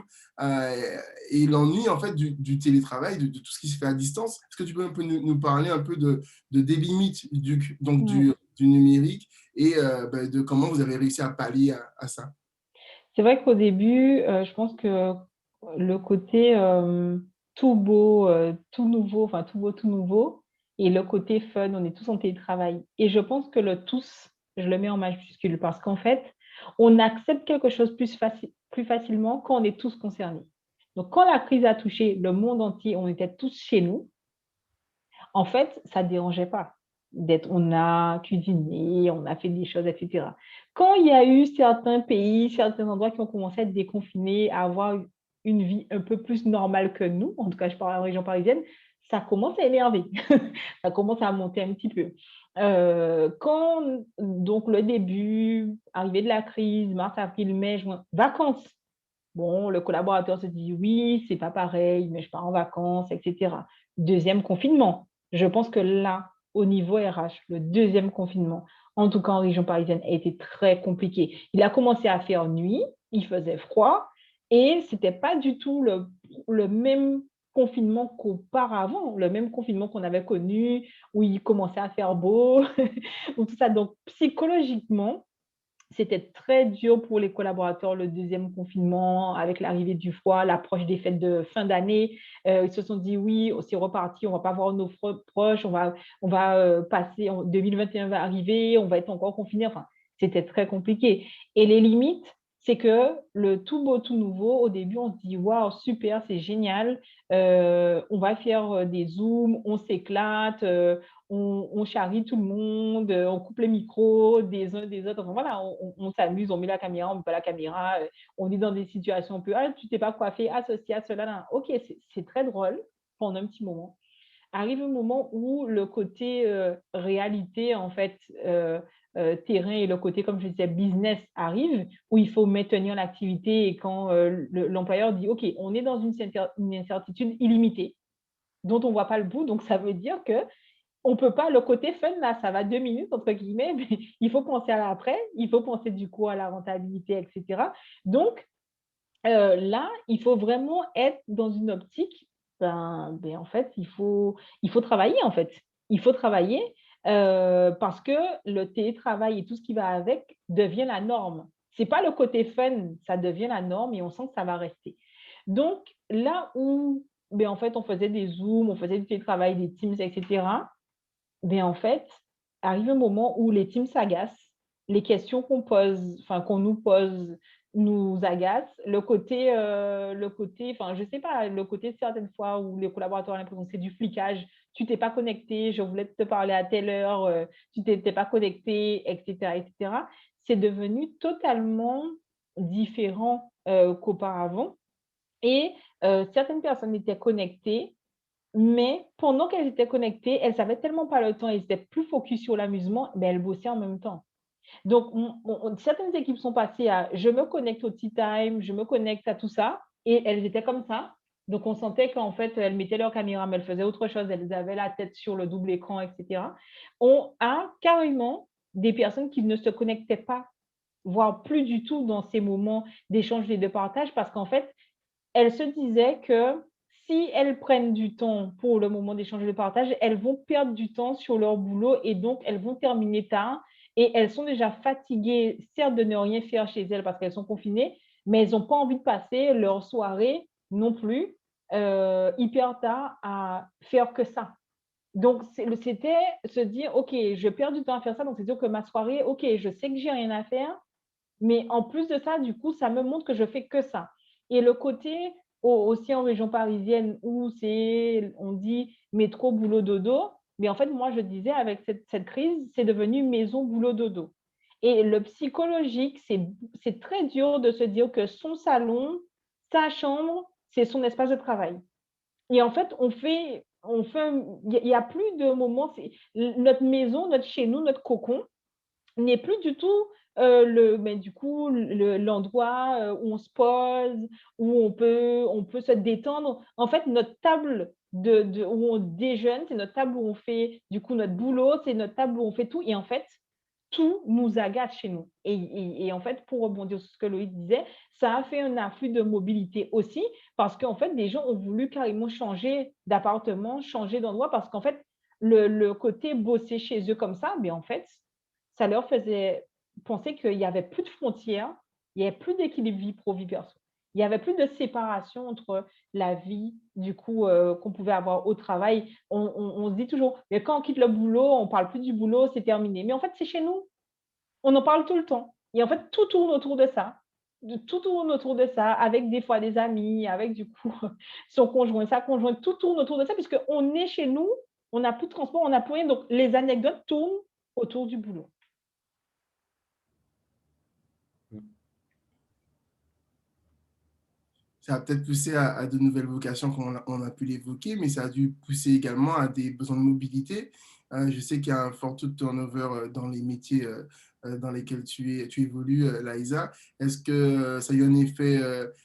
et l'ennui en fait du télétravail, de tout ce qui se fait à distance. Est-ce que tu peux un peu nous parler un peu des limites du numérique et de comment vous avez réussi à pallier à ça? C'est vrai qu'au début, je pense que le côté tout beau, tout nouveau, enfin tout beau, tout nouveau, et le côté fun, on est tous en télétravail. Et je pense que le tous, je le mets en majuscule parce qu'en fait, on accepte quelque chose plus facilement quand on est tous concernés. Donc, quand la crise a touché le monde entier, on était tous chez nous, en fait, ça ne dérangeait pas d'être, on a cuisiné, on a fait des choses, etc. Quand il y a eu certains pays, certains endroits qui ont commencé à être déconfinés, à avoir une vie un peu plus normale que nous, en tout cas, je parle en région parisienne, ça commence à énerver. Ça commence à monter un petit peu. Quand, donc, le début, arrivée de la crise, mars, avril, mai, juin, vacances. Bon, le collaborateur se dit oui, c'est pas pareil, mais je pars en vacances, etc. Deuxième confinement. Je pense que là, au niveau RH, le deuxième confinement, en tout cas en région parisienne, a été très compliqué. Il a commencé à faire nuit, il faisait froid et c'était pas du tout le même confinement qu'auparavant, le même confinement qu'on avait connu où il commençait à faire beau, ou tout ça. Donc, psychologiquement, c'était très dur pour les collaborateurs, le deuxième confinement, avec l'arrivée du froid, l'approche des fêtes de fin d'année. Ils se sont dit, oui, c'est reparti, on ne va pas voir nos proches, on va passer, 2021 va arriver, on va être encore confinés. Enfin, c'était très compliqué. Et les limites, c'est que le tout beau, tout nouveau, au début, on se dit, waouh, super, c'est génial, on va faire des Zooms, on s'éclate, on charrie tout le monde, on coupe les micros des uns des autres. Enfin, voilà, on s'amuse, on met la caméra, on met pas la caméra, on est dans des situations un peu, ah, tu t'es pas coiffé, ah, ceci, ah, cela, là. Ok, c'est très drôle pendant un petit moment. Arrive un moment où le côté réalité, en fait, terrain et le côté, comme je disais, business arrive, où il faut maintenir l'activité et quand l'employeur dit, OK, on est dans une incertitude illimitée dont on ne voit pas le bout, donc ça veut dire que on peut pas, le côté fun, là, ça va 2 minutes, entre guillemets, mais il faut penser à l'après, il faut penser du coup à la rentabilité, etc. Donc, là, il faut vraiment être dans une optique, en fait, il faut travailler, en fait. Il faut travailler parce que le télétravail et tout ce qui va avec devient la norme. C'est pas le côté fun, ça devient la norme et on sent que ça va rester. Donc, là où, en fait, on faisait des Zooms, on faisait du télétravail, des Teams, etc., en fait, arrive un moment où les teams s'agacent, les questions qu'on pose, enfin qu'on nous pose, nous agacent. Enfin, je sais pas, le côté certaines fois où les collaborateurs ont l'impression que c'est du flicage. Tu t'es pas connecté, je voulais te parler à telle heure, tu t'es pas connecté, etc., etc. C'est devenu totalement différent qu'auparavant. Et certaines personnes étaient connectées, mais pendant qu'elles étaient connectées, elles n'avaient tellement pas le temps, elles étaient plus focus sur l'amusement, mais elles bossaient en même temps. Donc, certaines équipes sont passées à je me connecte au tea time, je me connecte à tout ça, et elles étaient comme ça. Donc, on sentait qu'en fait, elles mettaient leur caméra, mais elles faisaient autre chose, elles avaient la tête sur le double écran, etc. On a carrément des personnes qui ne se connectaient pas, voire plus du tout dans ces moments d'échange et de partage, parce qu'en fait, elles se disaient que si elles prennent du temps pour le moment d'échange et de partage, elles vont perdre du temps sur leur boulot et donc elles vont terminer tard et elles sont déjà fatiguées, certes, de ne rien faire chez elles parce qu'elles sont confinées, mais elles n'ont pas envie de passer leur soirée non plus hyper tard à faire que ça. Donc, c'était se dire, OK, je perds du temps à faire ça, donc c'est sûr que ma soirée, OK, je sais que j'ai rien à faire, mais en plus de ça, du coup, ça me montre que je fais que ça. Et le côté aussi en région parisienne où c'est, on dit métro, boulot, dodo, mais en fait, moi, je disais avec cette crise, c'est devenu maison, boulot, dodo. Et le psychologique, c'est très dur de se dire que son salon, sa chambre, c'est son espace de travail. Et en fait, il n'y a plus de moments, notre maison, notre chez nous, notre cocon, n'est plus du tout du coup, l'endroit où on se pose, où on peut se détendre. En fait, notre table où on déjeune, c'est notre table où on fait du coup notre boulot, c'est notre table où on fait tout. Et en fait, tout nous agace chez nous. Et en fait, pour rebondir sur ce que Loïc disait, ça a fait un afflux de mobilité aussi, parce qu'en fait, des gens ont voulu carrément changer d'appartement, changer d'endroit, parce qu'en fait, le côté bosser chez eux comme ça, mais en fait, ça leur faisait penser qu'il n'y avait plus de frontières, il n'y avait plus d'équilibre vie pro, vie perso. Il n'y avait plus de séparation entre la vie, du coup, qu'on pouvait avoir au travail. On se dit toujours, mais quand on quitte le boulot, on ne parle plus du boulot, c'est terminé. Mais en fait, c'est chez nous. On en parle tout le temps. Et en fait, tout tourne autour de ça. Tout tourne autour de ça, avec des fois des amis, avec du coup son conjoint, sa conjointe, tout tourne autour de ça, puisqu'on est chez nous, on n'a plus de transport, on n'a plus rien. Donc, les anecdotes tournent autour du boulot. Ça a peut-être poussé à de nouvelles vocations, comme on a pu l'évoquer, mais ça a dû pousser également à des besoins de mobilité. Je sais qu'il y a un fort taux de turnover dans les métiers dans lesquels tu évolues, Laïsa. Est-ce que ça a eu un effet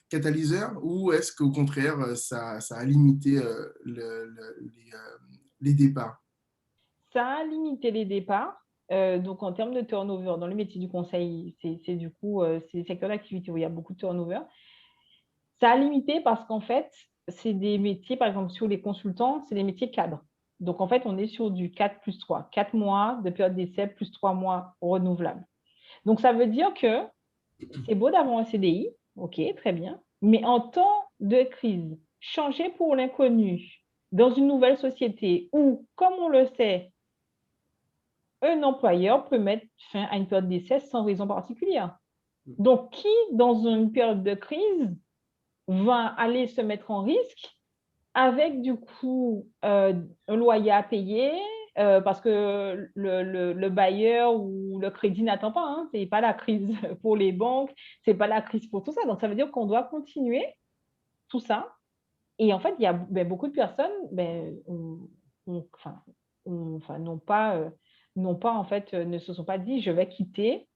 catalyseur ou est-ce qu'au contraire, ça a limité les départs? Ça a limité les départs. Donc, en termes de turnover, dans le métier du conseil, c'est du coup, c'est le secteur d'activité où il y a beaucoup de turnover. Ça a limité parce qu'en fait, c'est des métiers, par exemple, sur les consultants, c'est des métiers cadres. Donc, en fait, on est sur du 4 plus 3, 4 mois de période d'essai plus 3 mois renouvelables. Donc, ça veut dire que c'est beau d'avoir un CDI, ok, très bien, mais en temps de crise, changer pour l'inconnu dans une nouvelle société où, comme on le sait, un employeur peut mettre fin à une période d'essai sans raison particulière. Donc, qui, dans une période de crise, va aller se mettre en risque avec du coup un loyer à payer parce que le bailleur ou le crédit n'attend pas, hein, ce n'est pas la crise pour les banques, ce n'est pas la crise pour tout ça. Donc, ça veut dire qu'on doit continuer tout ça. Et en fait, il y a beaucoup de personnes n'ont pas, en fait, ne se sont pas dit, je vais quitter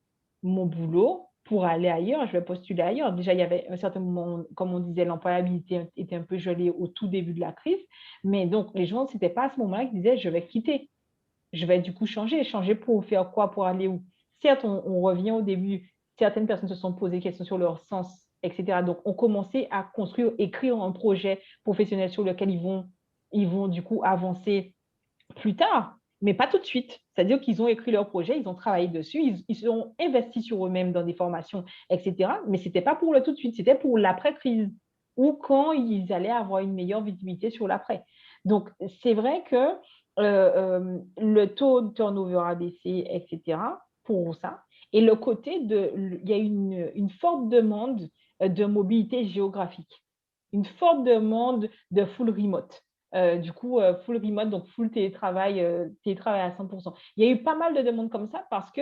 mon boulot pour aller ailleurs, je vais postuler ailleurs. Déjà, il y avait un certain moment, comme on disait, l'employabilité était un peu gelée au tout début de la crise. Mais donc, les gens, ce n'était pas à ce moment-là qu'ils disaient, je vais quitter. Je vais du coup changer. Changer pour faire quoi? Pour aller où? Certes, on revient au début. Certaines personnes se sont posées des questions sur leur sens, etc. Donc, on commençait à construire, écrire un projet professionnel sur lequel ils vont du coup avancer plus tard, mais pas tout de suite. C'est-à-dire qu'ils ont écrit leur projet, ils ont travaillé dessus, ils se sont investis sur eux-mêmes dans des formations, etc. Mais ce n'était pas pour le tout de suite, c'était pour l'après-crise ou quand ils allaient avoir une meilleure visibilité sur l'après. Donc, c'est vrai que le taux de turnover a baissé, etc. pour ça. Et le côté il y a une forte demande de mobilité géographique, une forte demande de full remote. Du coup, full remote, donc full télétravail, télétravail à 100%. Il y a eu pas mal de demandes comme ça parce que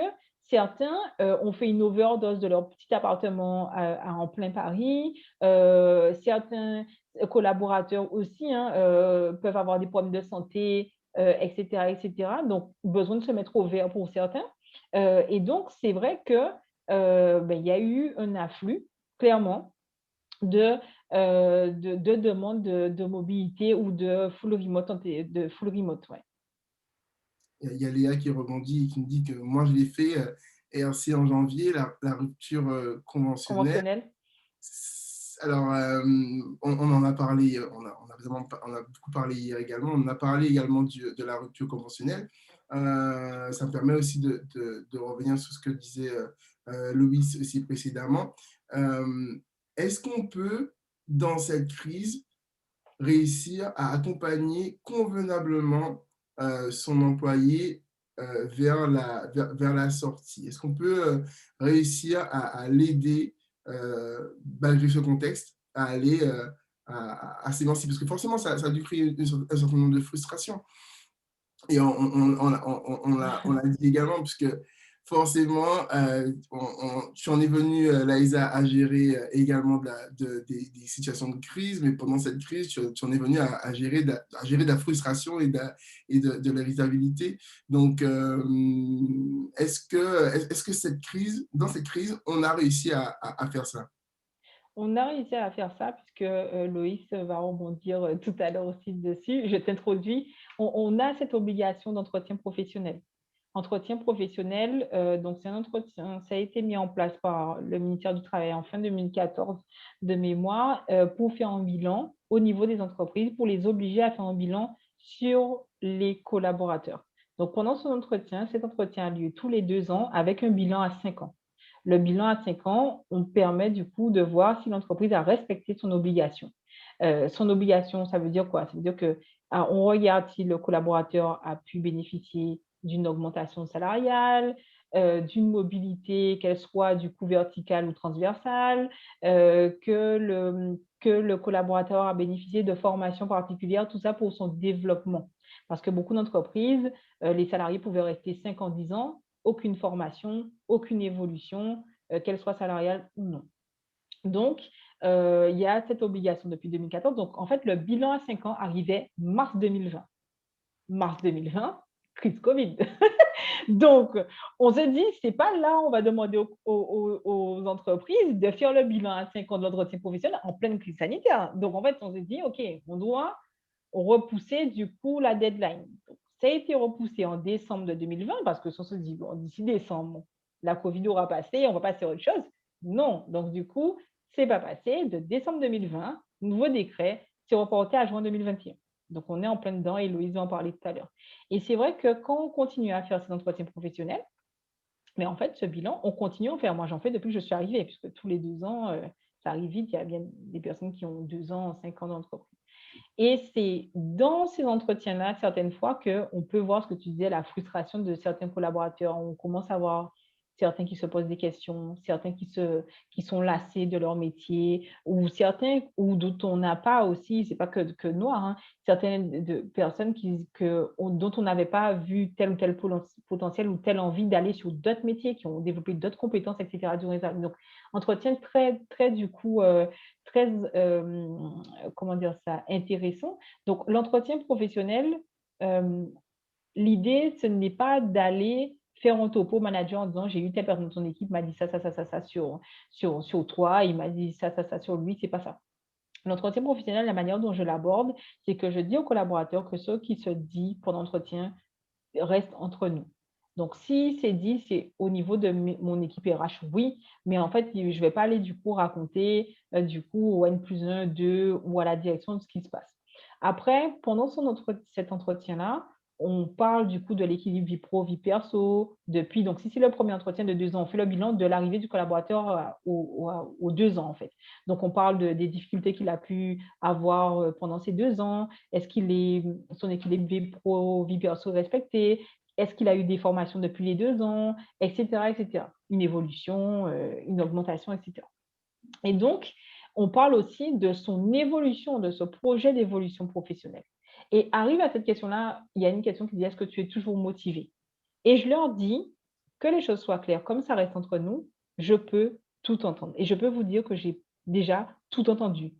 certains ont fait une overdose de leur petit appartement en plein Paris. Certains collaborateurs aussi hein, peuvent avoir des problèmes de santé, etc., etc. Donc, besoin de se mettre au vert pour certains. Et donc, c'est vrai que il y a eu un afflux, clairement, de demandes de mobilité ou de full remote, ouais. Il y a Léa qui rebondit et qui me dit que moi, je l'ai fait RC en janvier, la rupture conventionnelle. Conventionnel. Alors, on en a parlé, on a beaucoup parlé hier également. On a parlé également de la rupture conventionnelle. Ça me permet aussi de revenir sur ce que disait Loïs aussi précédemment. Est-ce qu'on peut, dans cette crise, réussir à accompagner convenablement son employé vers la sortie? Est-ce qu'on peut réussir à l'aider, malgré ce contexte, à aller à s'émanciper? Parce que forcément, ça a dû créer un certain nombre de frustrations. Et on l'a dit également, puisque forcément, tu en es venu, Laïsa, à gérer également des situations de crise, mais pendant cette crise, tu en es venu à gérer de la frustration et de l'irritabilité. Donc, est-ce que dans cette crise, on a réussi à faire ça? On a réussi à faire ça puisque Loïs va rebondir tout à l'heure aussi dessus. Je t'introduis. On a cette obligation d'entretien professionnel. Entretien professionnel, donc c'est un entretien, ça a été mis en place par le ministère du Travail en fin 2014 de mémoire pour faire un bilan au niveau des entreprises, pour les obliger à faire un bilan sur les collaborateurs. Donc pendant cet entretien a lieu tous les 2 ans avec un bilan à 5 ans. Le bilan à 5 ans, on permet du coup de voir si l'entreprise a respecté son obligation. Son obligation, ça veut dire quoi? Ça veut dire que on regarde si le collaborateur a pu bénéficier d'une augmentation salariale, d'une mobilité, qu'elle soit du coup verticale ou transversale, que le collaborateur a bénéficié de formations particulières, tout ça pour son développement. Parce que beaucoup d'entreprises, les salariés pouvaient rester 5 ans, 10 ans, aucune formation, aucune évolution, qu'elle soit salariale ou non. Donc, il y a cette obligation depuis 2014. Donc, en fait, le bilan à 5 ans arrivait mars 2020. Mars 2020, crise Covid. Donc, on se dit, c'est pas là, on va demander aux entreprises de faire le bilan à 5 ans de l'entretien professionnel en pleine crise sanitaire. Donc, en fait, on se dit, OK, on doit repousser du coup la deadline. Donc, ça a été repoussé en décembre de 2020 parce que si on se dit, bon, d'ici décembre, la Covid aura passé, on va passer à autre chose. Non. Donc, du coup, c'est pas passé. De décembre 2020, nouveau décret, c'est reporté à juin 2021. Donc, on est en plein dedans et Louise en parlait tout à l'heure. Et c'est vrai que quand on continue à faire ces entretiens professionnels, mais en fait, ce bilan, on continue à en faire. Moi, j'en fais depuis que je suis arrivée, puisque tous les 2 ans, ça arrive vite. Il y a bien des personnes qui ont 2 ans, 5 ans d'entreprise. Et c'est dans ces entretiens-là, certaines fois, qu'on peut voir ce que tu disais, la frustration de certains collaborateurs. On commence à voir certains qui se posent des questions, certains qui sont lassés de leur métier, ou certains, ou d'autres on n'a pas aussi, c'est pas que noir, hein, certaines personnes dont on n'avait pas vu tel ou tel potentiel ou telle envie d'aller sur d'autres métiers, qui ont développé d'autres compétences, etc. Donc, entretien très, très, du coup, très, comment dire ça, intéressant. Donc, l'entretien professionnel, l'idée, ce n'est pas d'aller faire un topo au manager en disant j'ai eu telle personne de ton équipe m'a dit ça sur toi, il m'a dit ça sur lui, c'est pas ça. L'entretien professionnel, la manière dont je l'aborde, c'est que je dis aux collaborateurs que ce qui se dit pour l'entretien reste entre nous. Donc, si c'est dit, c'est au niveau de mon équipe RH, oui, mais en fait, je ne vais pas aller du coup raconter du coup au N+1, 2 ou à la direction de ce qui se passe. Après, pendant cet entretien-là, on parle du coup de l'équilibre vie pro, vie perso, depuis, donc si c'est le premier entretien de 2 ans, on fait le bilan de l'arrivée du collaborateur aux 2 ans en fait. Donc, on parle des difficultés qu'il a pu avoir pendant ces 2 ans, est-ce son équilibre vie pro, vie perso respecté, est-ce qu'il a eu des formations depuis les 2 ans, etc., etc. Une évolution, une augmentation, etc. Et donc, on parle aussi de son évolution, de ce projet d'évolution professionnelle. Et arrive à cette question-là, il y a une question qui dit: «Est-ce que tu es toujours motivé?» Et je leur dis, que les choses soient claires, comme ça reste entre nous, je peux tout entendre. Et je peux vous dire que j'ai déjà tout entendu.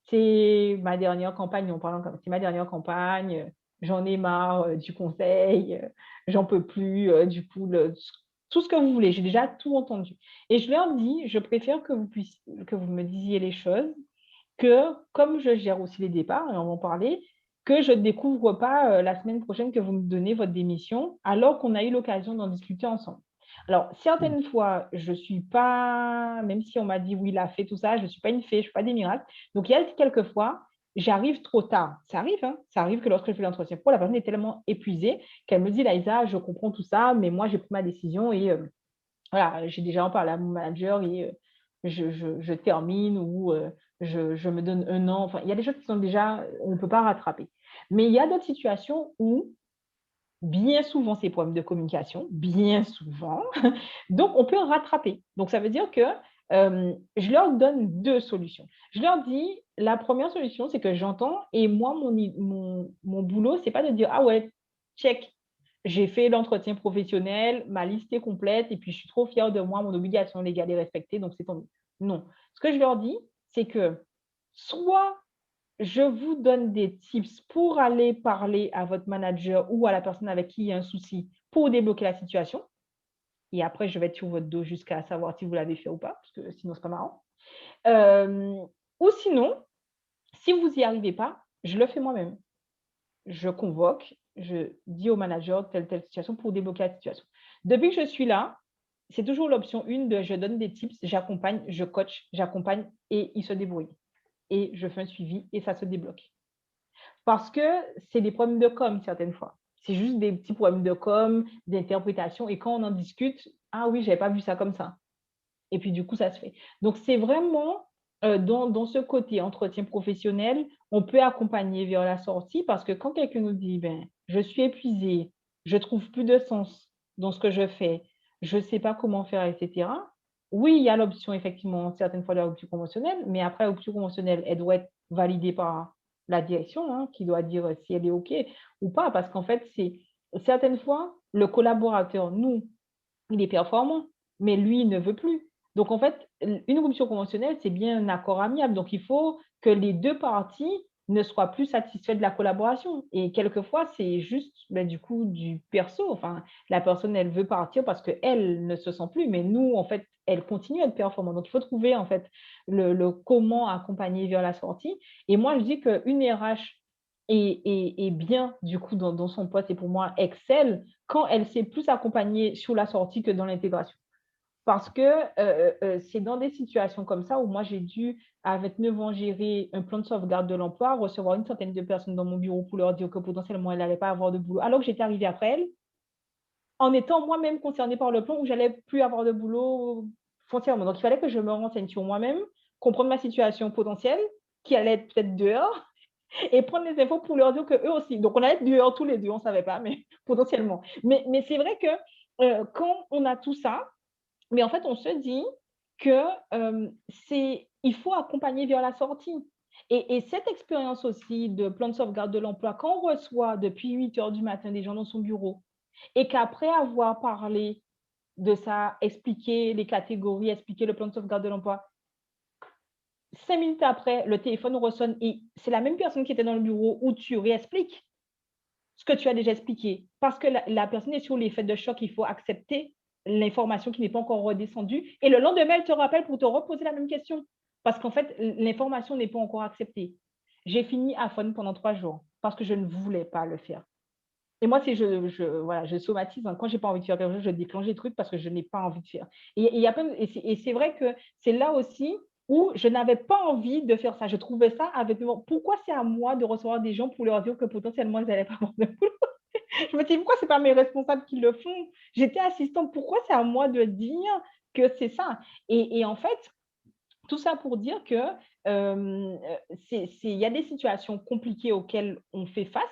C'est ma dernière campagne, en parlant comme c'est ma dernière campagne, j'en ai marre du conseil, j'en peux plus, du coup, tout ce que vous voulez, j'ai déjà tout entendu. Et je leur dis, je préfère que vous me disiez les choses, que comme je gère aussi les départs, et on va en parler, que je ne découvre pas la semaine prochaine que vous me donnez votre démission, alors qu'on a eu l'occasion d'en discuter ensemble. Alors, certaines fois, je ne suis pas, même si on m'a dit oui, la fée, tout ça, je ne suis pas une fée, je ne suis pas des miracles. Donc, il y a quelques fois, j'arrive trop tard. Ça arrive, hein, ça arrive que lorsque je fais l'entretien pro, la personne est tellement épuisée qu'elle me dit, Laïsa, je comprends tout ça, mais moi, j'ai pris ma décision et voilà, j'ai déjà en parlé à mon manager et je termine ou je me donne 1 an. Enfin, il y a des choses qui sont déjà on ne peut pas rattraper. Mais il y a d'autres situations où, bien souvent, c'est problème de communication, bien souvent, donc on peut rattraper. Donc ça veut dire que, je leur donne 2 solutions. Je leur dis: «La première solution, c'est que j'entends et moi, mon boulot, c'est pas de dire: "Ah ouais, check, j'ai fait l'entretien professionnel, ma liste est complète et puis je suis trop fière de moi, mon obligation légale est respectée, donc c'est tant mieux." Non. Ce que je leur dis, c'est que soit je vous donne des tips pour aller parler à votre manager ou à la personne avec qui il y a un souci pour débloquer la situation et après je vais être sur votre dos jusqu'à savoir si vous l'avez fait ou pas, parce que sinon c'est pas marrant. Ou sinon, si vous n'y arrivez pas, je le fais moi-même. Je convoque, je dis au manager telle situation pour débloquer la situation. Depuis que je suis là, c'est toujours l'option 1 de je donne des tips, j'accompagne, je coach, j'accompagne et il se débrouille. Et je fais un suivi et ça se débloque. Parce que c'est des problèmes de com certaines fois. C'est juste des petits problèmes de com, d'interprétation et quand on en discute: «Ah oui, j'avais pas vu ça comme ça». Et puis du coup, ça se fait. Donc c'est vraiment, dans ce côté entretien professionnel, on peut accompagner vers la sortie parce que quand quelqu'un nous dit: «Ben, je suis épuisé, je trouve plus de sens dans ce que je fais, je ne sais pas comment faire» et cetera. Oui, il y a l'option effectivement, certaines fois, de la rupture conventionnelle, mais après la rupture conventionnelle, elle doit être validée par la direction, hein, qui doit dire si elle est OK ou pas. Parce qu'en fait, c'est certaines fois, le collaborateur, nous, il est performant, mais lui, il ne veut plus. Donc en fait, une rupture conventionnelle, c'est bien un accord amiable. Donc il faut que les 2 parties ne soient plus satisfaites de la collaboration et quelquefois, c'est juste, du coup, du perso. Enfin, la personne, elle veut partir parce qu'elle ne se sent plus, mais nous, en fait, elle continue à être performante. Donc il faut trouver, en fait, le comment accompagner vers la sortie et moi, je dis qu'une RH est bien, du coup, dans son poste et pour moi excelle quand elle s'est plus accompagnée sur la sortie que dans l'intégration. Parce que, c'est dans des situations comme ça où moi j'ai dû, à 29 ans, gérer un plan de sauvegarde de l'emploi, recevoir une centaine de personnes dans mon bureau pour leur dire que potentiellement elle n'allait pas avoir de boulot, alors que j'étais arrivée après elle, en étant moi-même concernée par le plan où j'allais plus avoir de boulot foncièrement. Donc il fallait que je me renseigne sur moi-même, comprendre ma situation potentielle, qui allait être peut-être dehors et prendre les infos pour leur dire qu'eux aussi. Donc, on allait être dehors tous les 2, on ne savait pas, mais potentiellement. Mais c'est vrai que quand on a tout ça, mais en fait, on se dit que il faut accompagner vers la sortie. Et cette expérience aussi de plan de sauvegarde de l'emploi, quand on reçoit depuis 8 heures du matin des gens dans son bureau et qu'après avoir parlé de ça, expliqué les catégories, expliqué le plan de sauvegarde de l'emploi, 5 minutes après, le téléphone ressonne et c'est la même personne qui était dans le bureau où tu réexpliques ce que tu as déjà expliqué. Parce que la personne est sur l'effet de choc, il faut accepter l'information qui n'est pas encore redescendue. Et le lendemain, elle te rappelle pour te reposer la même question. Parce qu'en fait, l'information n'est pas encore acceptée. J'ai fini à fond pendant 3 jours parce que je ne voulais pas le faire. Et moi, c'est voilà, je somatise. Hein. Quand j'ai pas envie de faire quelque chose, je déclenche des trucs parce que je n'ai pas envie de faire. Et c'est vrai que c'est là aussi où je n'avais pas envie de faire ça. Je trouvais ça avec pourquoi c'est à moi de recevoir des gens pour leur dire que potentiellement ils n'allaient pas avoir de boulot. Je me dis pourquoi c'est pas mes responsables qui le font. J'étais assistante. Pourquoi c'est à moi de dire que c'est ça. Et en fait, tout ça pour dire que il y a des situations compliquées auxquelles on fait face.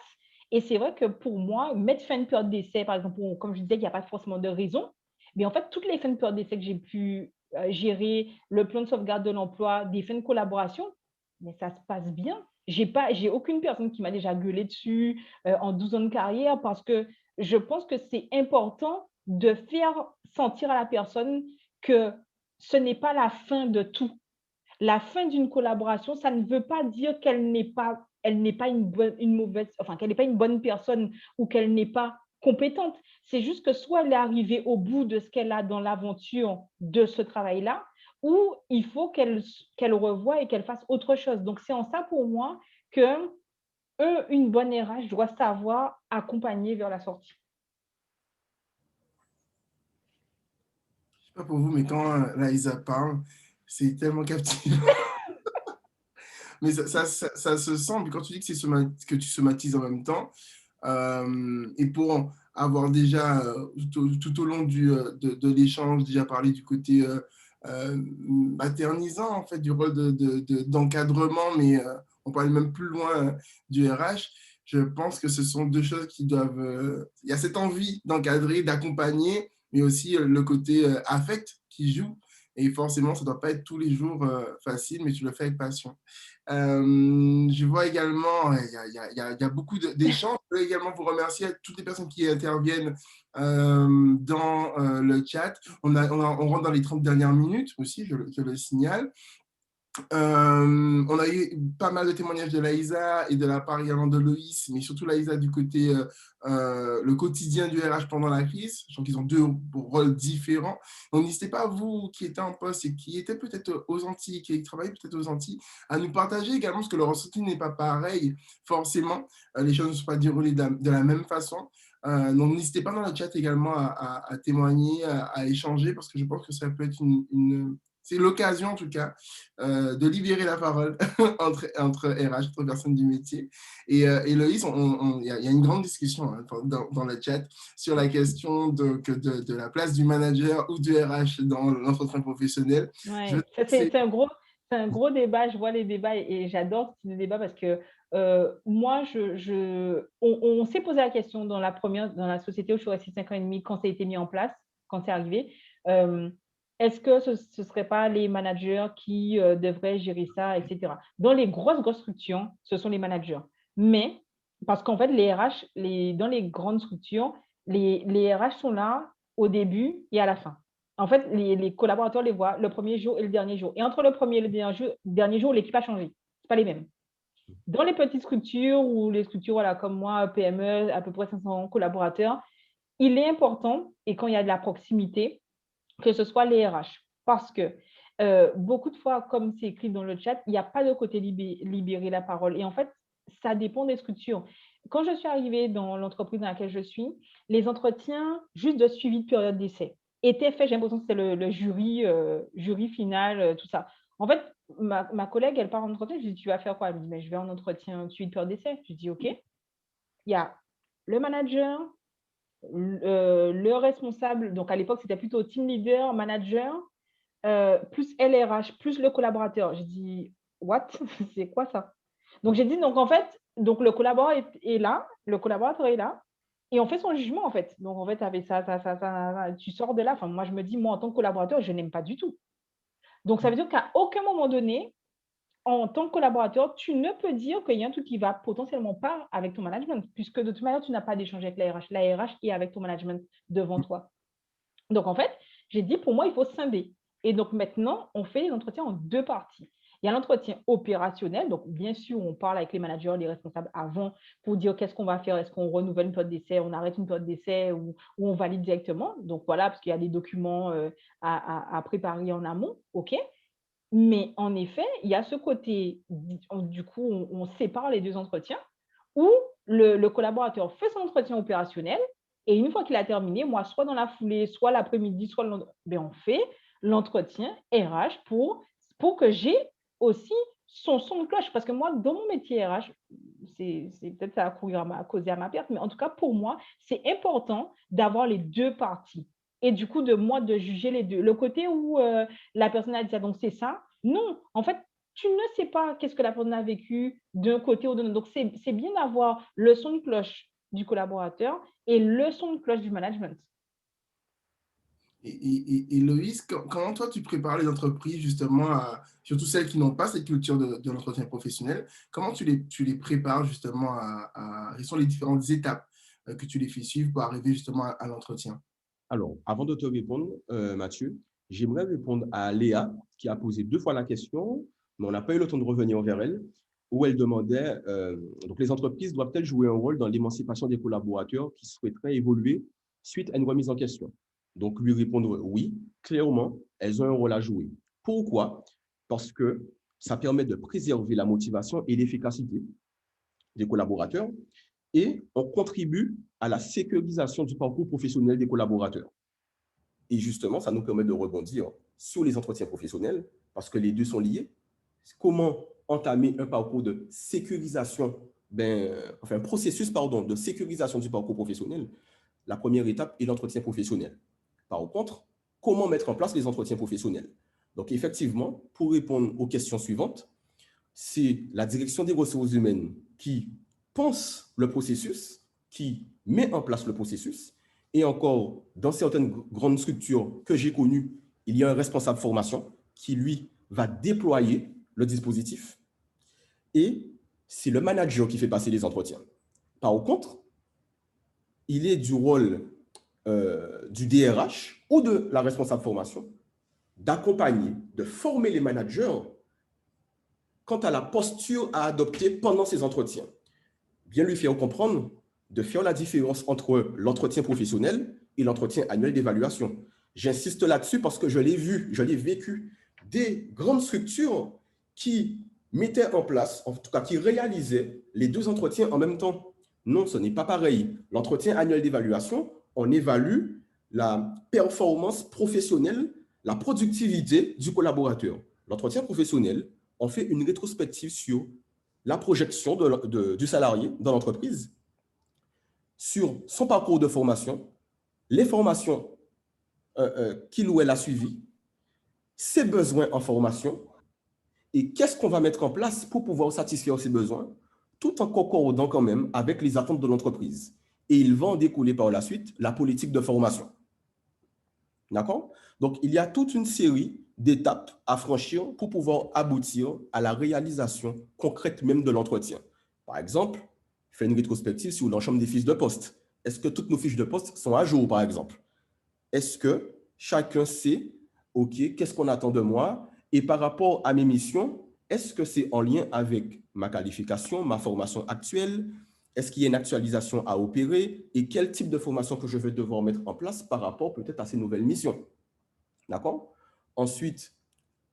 Et c'est vrai que pour moi, mettre fin à une période d'essai, par exemple, comme je disais, il n'y a pas forcément de raison. Mais en fait, toutes les fins de période d'essai que j'ai pu gérer, le plan de sauvegarde de l'emploi, des fins de collaboration, mais ça se passe bien. J'ai aucune personne qui m'a déjà gueulé dessus en 12 ans de carrière parce que je pense que c'est important de faire sentir à la personne que ce n'est pas la fin de tout. La fin d'une collaboration, ça ne veut pas dire elle n'est pas une mauvaise, enfin, qu'elle n'est pas une bonne personne ou qu'elle n'est pas compétente. C'est juste que soit elle est arrivée au bout de ce qu'elle a dans l'aventure de ce travail-là, ou il faut qu'elle revoie et qu'elle fasse autre chose. Donc, c'est en ça pour moi que une bonne RH doit savoir accompagner vers la sortie. Je sais pas pour vous, mais quand Laïsa parle, c'est tellement captivant. Mais ça se sent, mais quand tu dis que, que tu somatises en même temps, et pour avoir déjà, tout au long de l'échange, déjà parlé du côté maternisant, en fait, du rôle d'encadrement, mais on peut aller même plus loin du RH. Je pense que ce sont deux choses qui doivent... il y a cette envie d'encadrer, d'accompagner, mais aussi le côté affect qui joue. Et forcément, ça ne doit pas être tous les jours facile, mais tu le fais avec passion. Je vois également, il y a beaucoup d'échanges. Je veux également vous remercier à toutes les personnes qui interviennent dans le chat. On rentre dans les 30 dernières minutes aussi, je le signale. On a eu pas mal de témoignages de Laïsa et de la part également de Loïs, mais surtout Laïsa du côté le quotidien du RH pendant la crise. Je trouve qu'ils ont deux rôles différents. Donc n'hésitez pas, vous qui étiez en poste et qui étaient peut-être aux Antilles, qui travaillez peut-être aux Antilles, à nous partager également, parce que le ressenti n'est pas pareil, forcément. Les choses ne sont pas déroulées de la même façon. Donc n'hésitez pas dans le chat également à témoigner, à échanger, parce que je pense que ça peut être c'est l'occasion, en tout cas, de libérer la parole entre RH, entre personnes du métier. Et Loïs, il y a une grande discussion hein, dans le chat sur la question de la place du manager ou du RH dans l'entretien professionnel. Ouais, c'est un gros débat. Je vois les débats et j'adore ce débat parce que moi, on s'est posé la question dans la société où je suis restée 5 ans et demi, quand ça a été mis en place, quand c'est arrivé. Est-ce que ce ne serait pas les managers qui devraient gérer ça, etc. Dans les grosses structures, ce sont les managers. Mais, parce qu'en fait, les RH, dans les grandes structures, les RH sont là au début et à la fin. En fait, les collaborateurs les voient le premier jour et le dernier jour. Et entre le premier et le dernier jour, l'équipe a changé. Ce n'est pas les mêmes. Dans les petites structures ou les structures voilà, comme moi, PME, à peu près 500 collaborateurs, il est important, et quand il y a de la proximité, que ce soit les RH. Parce que beaucoup de fois, comme c'est écrit dans le chat, il n'y a pas de côté libérer la parole. Et en fait, ça dépend des structures. Quand je suis arrivée dans l'entreprise dans laquelle je suis, les entretiens juste de suivi de période d'essai étaient faits, j'ai l'impression que c'était le jury final, tout ça. En fait, ma collègue, elle part en entretien, je lui dis, tu vas faire quoi? Elle me dit, mais je vais en entretien suivi de période d'essai. Je lui dis, OK. Il y a le manager, le responsable, donc à l'époque, c'était plutôt team leader, manager, plus LRH, plus le collaborateur. J'ai dit, what? C'est quoi ça? Donc, j'ai dit, donc en fait, donc le collaborateur est là, le collaborateur est là, et on fait son jugement, en fait. Donc, en fait, avec ça, tu sors de là. Enfin, moi, je me dis, moi, en tant que collaborateur, je n'aime pas du tout. Donc, ça veut dire qu'à aucun moment donné, en tant que collaborateur, tu ne peux dire qu'il y a un truc qui va potentiellement pas avec ton management, puisque de toute manière, tu n'as pas d'échange avec la RH. La RH est avec ton management devant toi. Donc, en fait, j'ai dit, pour moi, il faut scinder. Et donc, maintenant, on fait les entretiens en 2 parties. Il y a l'entretien opérationnel. Donc, bien sûr, on parle avec les managers, les responsables avant pour dire qu'est-ce qu'on va faire. Est-ce qu'on renouvelle une période d'essai, on arrête une période d'essai ou on valide directement. Donc, voilà, parce qu'il y a des documents à préparer en amont. OK. Mais en effet, il y a ce côté, du coup, on sépare les 2 entretiens où le collaborateur fait son entretien opérationnel et une fois qu'il a terminé, moi, soit dans la foulée, soit l'après-midi, soit on fait l'entretien RH pour que j'ai aussi son son de cloche. Parce que moi, dans mon métier RH, c'est peut-être ça a causé à ma perte, mais en tout cas, pour moi, c'est important d'avoir les 2 parties. Et du coup, de moi, de juger les 2. Le côté où la personne a dit, ah, donc c'est ça. Non, en fait, tu ne sais pas qu'est-ce que la personne a vécu d'un côté ou de l'autre. Donc, c'est bien d'avoir le son de cloche du collaborateur et le son de cloche du management. Et Loïs, comment toi tu prépares les entreprises justement, surtout celles qui n'ont pas cette culture de l'entretien professionnel, comment tu les prépares justement quelles sont les différentes étapes que tu les fais suivre pour arriver justement à l'entretien? Alors, avant de te répondre, Mathieu, j'aimerais répondre à Léa, qui a posé 2 fois la question, mais on n'a pas eu le temps de revenir vers elle, où elle demandait, donc les entreprises doivent-elles jouer un rôle dans l'émancipation des collaborateurs qui souhaiteraient évoluer suite à une remise en question? Donc, lui répondre oui, clairement, elles ont un rôle à jouer. Pourquoi? Parce que ça permet de préserver la motivation et l'efficacité des collaborateurs et on contribue à la sécurisation du parcours professionnel des collaborateurs. Et justement, ça nous permet de rebondir sur les entretiens professionnels parce que les 2 sont liés. Comment entamer un parcours de sécurisation, un processus de sécurisation du parcours professionnel? La première étape est l'entretien professionnel. Par contre, comment mettre en place les entretiens professionnels? Donc, effectivement, pour répondre aux questions suivantes, c'est la direction des ressources humaines qui pense le processus, qui met en place le processus. Et encore, dans certaines grandes structures que j'ai connues, il y a un responsable formation qui, lui, va déployer le dispositif. Et c'est le manager qui fait passer les entretiens. Par contre, il est du rôle du DRH ou de la responsable formation d'accompagner, de former les managers quant à la posture à adopter pendant ces entretiens. Bien lui faire comprendre de faire la différence entre l'entretien professionnel et l'entretien annuel d'évaluation. J'insiste là-dessus parce que je l'ai vu, je l'ai vécu, des grandes structures qui mettaient en place, en tout cas qui réalisaient les 2 entretiens en même temps. Non, ce n'est pas pareil. L'entretien annuel d'évaluation, on évalue la performance professionnelle la productivité du collaborateur. L'entretien professionnel, on fait une rétrospective sur la projection du salarié dans l'entreprise, sur son parcours de formation, les formations qu'il ou elle a suivies, ses besoins en formation et qu'est-ce qu'on va mettre en place pour pouvoir satisfaire ces besoins, tout en concordant quand même avec les attentes de l'entreprise. Et il va en découler par la suite la politique de formation. D'accord? Donc, il y a toute une série d'étapes à franchir pour pouvoir aboutir à la réalisation concrète même de l'entretien. Par exemple, faire une rétrospective sur l'ensemble des fiches de poste. Est-ce que toutes nos fiches de poste sont à jour, par exemple? Est-ce que chacun sait, OK, qu'est-ce qu'on attend de moi? Et par rapport à mes missions, est-ce que c'est en lien avec ma qualification, ma formation actuelle? Est-ce qu'il y a une actualisation à opérer? Et quel type de formation que je vais devoir mettre en place par rapport peut-être à ces nouvelles missions? D'accord? Ensuite,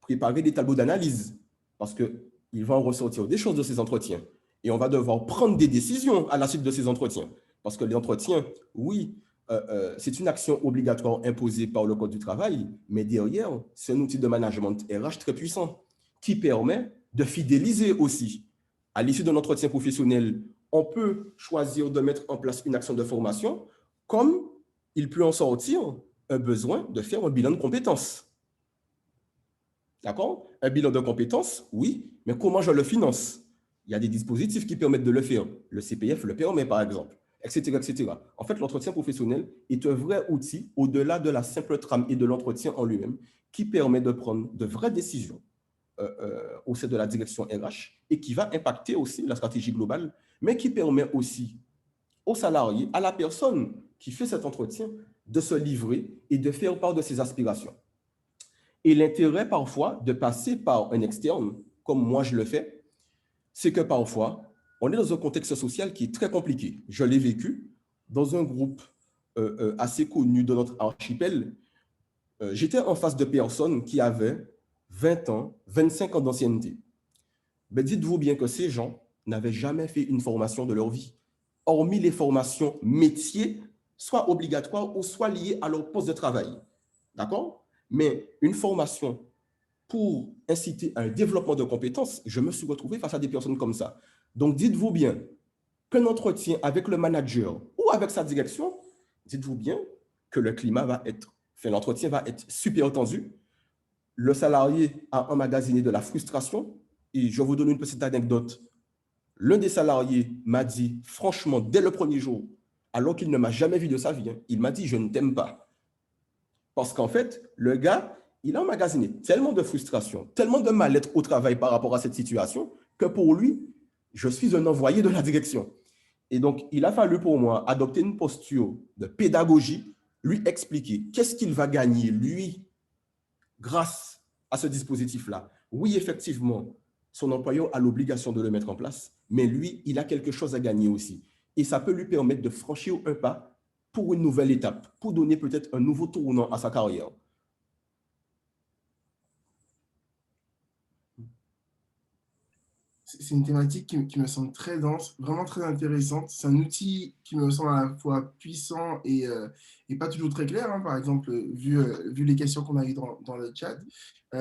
préparer des tableaux d'analyse parce qu'il va en ressortir des choses de ces entretiens. Et on va devoir prendre des décisions à la suite de ces entretiens. Parce que les entretiens, oui, c'est une action obligatoire imposée par le Code du travail, mais derrière, c'est un outil de management RH très puissant qui permet de fidéliser aussi. À l'issue d'un entretien professionnel, on peut choisir de mettre en place une action de formation, comme il peut en sortir un besoin de faire un bilan de compétences. D'accord? Un bilan de compétences, oui, mais comment je le finance? Il y a des dispositifs qui permettent de le faire. Le CPF le permet, par exemple, etc., etc. En fait, l'entretien professionnel est un vrai outil, au-delà de la simple trame et de l'entretien en lui-même, qui permet de prendre de vraies décisions au sein de la direction RH et qui va impacter aussi la stratégie globale, mais qui permet aussi aux salariés, à la personne qui fait cet entretien, de se livrer et de faire part de ses aspirations. Et l'intérêt parfois de passer par un externe, comme moi je le fais, c'est que parfois, on est dans un contexte social qui est très compliqué. Je l'ai vécu dans un groupe assez connu de notre archipel. J'étais en face de personnes qui avaient 20 ans, 25 ans d'ancienneté. Mais dites-vous bien que ces gens n'avaient jamais fait une formation de leur vie, hormis les formations métiers, soit obligatoires ou soit liées à leur poste de travail. D'accord? Mais une formation pour inciter à un développement de compétences, je me suis retrouvé face à des personnes comme ça. Donc, dites-vous bien qu'un entretien avec le manager ou avec sa direction, dites-vous bien que le climat va être, enfin, l'entretien va être super tendu. Le salarié a emmagasiné de la frustration. Et je vous donne une petite anecdote. L'un des salariés m'a dit, franchement, dès le premier jour, alors qu'il ne m'a jamais vu de sa vie, il m'a dit, je ne t'aime pas. Parce qu'en fait, le gars, il a emmagasiné tellement de frustration, tellement de mal-être au travail par rapport à cette situation, que pour lui, je suis un envoyé de la direction. Et donc, il a fallu pour moi adopter une posture de pédagogie, lui expliquer qu'est-ce qu'il va gagner, lui, grâce à ce dispositif-là. Oui, effectivement, son employeur a l'obligation de le mettre en place, mais lui, il a quelque chose à gagner aussi. Et ça peut lui permettre de franchir un pas pour une nouvelle étape, pour donner peut-être un nouveau tournant à sa carrière. C'est une thématique qui me semble très dense, vraiment très intéressante. C'est un outil qui me semble à la fois puissant et pas toujours très clair, hein. Par exemple, vu les questions qu'on a eues dans le chat.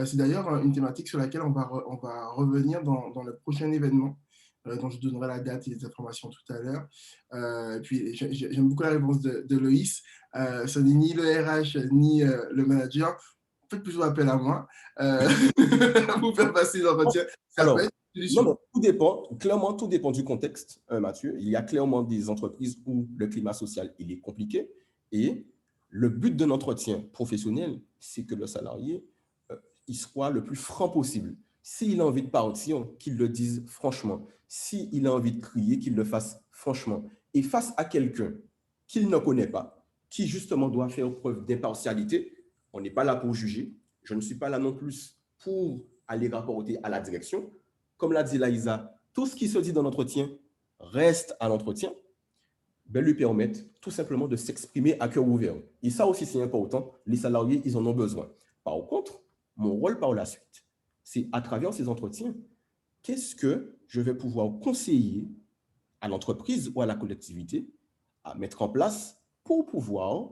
C'est d'ailleurs une thématique sur laquelle on va revenir dans le prochain événement, dont je donnerai la date et les informations tout à l'heure. Puis j'aime beaucoup la réponse de Loïs. Ce n'est ni le RH ni le manager. Faites plutôt appel à moi pour faire passer l'entretien. Ça peut Alors, être une non, solution. non, tout dépend, clairement, tout dépend du contexte, Mathieu. Il y a clairement des entreprises où le climat social, il est compliqué. Et le but d'un entretien professionnel, c'est que le salarié, il soit le plus franc possible. S'il a envie de partir, qu'il le dise franchement. S'il a envie de crier, qu'il le fasse franchement. Et face à quelqu'un qu'il ne connaît pas, qui justement doit faire preuve d'impartialité, on n'est pas là pour juger. Je ne suis pas là non plus pour aller rapporter à la direction. Comme l'a dit Laïsa, tout ce qui se dit dans l'entretien reste à l'entretien, ben, lui permettent tout simplement de s'exprimer à cœur ouvert. Et ça aussi, c'est important. Les salariés, ils en ont besoin. Par contre, mon rôle par la suite, c'est à travers ces entretiens, qu'est-ce que je vais pouvoir conseiller à l'entreprise ou à la collectivité à mettre en place pour pouvoir,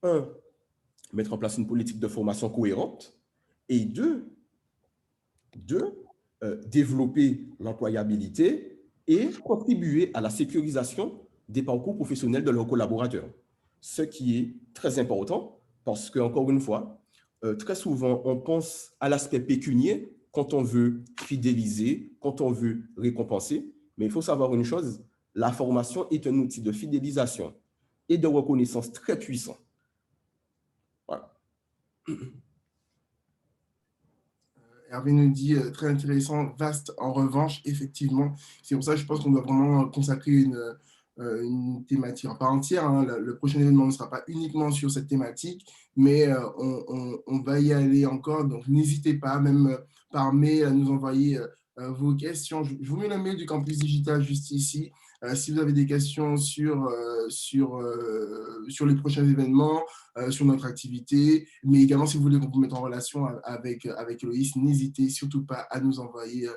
un, mettre en place une politique de formation cohérente et deux, développer l'employabilité et contribuer à la sécurisation des parcours professionnels de leurs collaborateurs. Ce qui est très important parce que, encore une fois, très souvent, on pense à l'aspect pécunier quand on veut fidéliser, quand on veut récompenser. Mais il faut savoir une chose, la formation est un outil de fidélisation et de reconnaissance très puissant. Voilà. Hervé nous dit très intéressant, vaste en revanche, effectivement. C'est pour ça que je pense qu'on doit vraiment consacrer une thématique en part entière. Hein. Le prochain événement ne sera pas uniquement sur cette thématique, mais on va y aller encore. Donc, n'hésitez pas, même par mail, à nous envoyer vos questions. Je vous mets le mail du Campus Digital juste ici. Si vous avez des questions sur les prochains événements, sur notre activité, mais également si vous voulez qu'on vous mette en relation avec Loïs, n'hésitez surtout pas à nous envoyer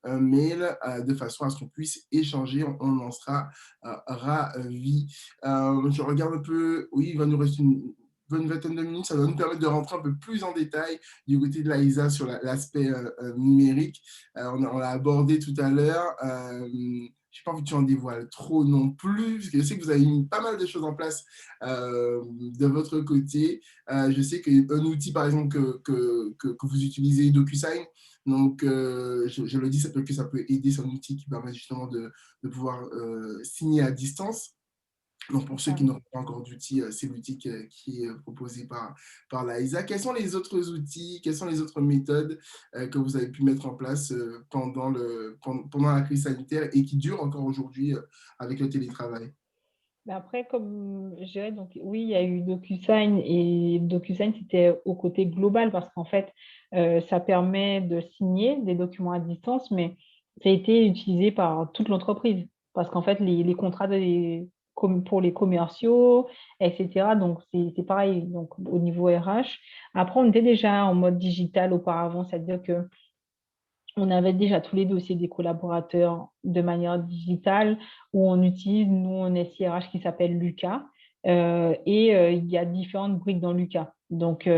un mail de façon à ce qu'on puisse échanger, on en sera ravis. Je regarde un peu, oui, il va nous rester une bonne vingtaine de minutes, ça va nous permettre de rentrer un peu plus en détail du côté de l'AISA sur l'aspect numérique. On l'a abordé tout à l'heure. Je n'ai pas envie que tu en dévoiles trop non plus, parce que je sais que vous avez mis pas mal de choses en place de votre côté. Je sais qu'un outil, par exemple, que vous utilisez, DocuSign, donc je le dis, ça peut aider, c'est un outil qui permet justement de pouvoir signer à distance. Donc, pour ceux qui n'auraient pas encore d'outils, c'est l'outil qui est proposé par l'AISA. Quels sont les autres outils, quelles sont les autres méthodes que vous avez pu mettre en place pendant la crise sanitaire et qui durent encore aujourd'hui avec le télétravail? Mais après, comme je dirais, donc oui, il y a eu DocuSign et DocuSign, c'était au côté global parce qu'en fait, ça permet de signer des documents à distance, mais ça a été utilisé par toute l'entreprise parce qu'en fait, les contrats pour les commerciaux, etc. Donc, c'est pareil donc, au niveau RH. Après, on était déjà en mode digital auparavant, c'est-à-dire que on avait déjà tous les dossiers des collaborateurs de manière digitale où on utilise, nous, un SIRH qui s'appelle Lucas. Il y a différentes briques dans Lucas. Donc,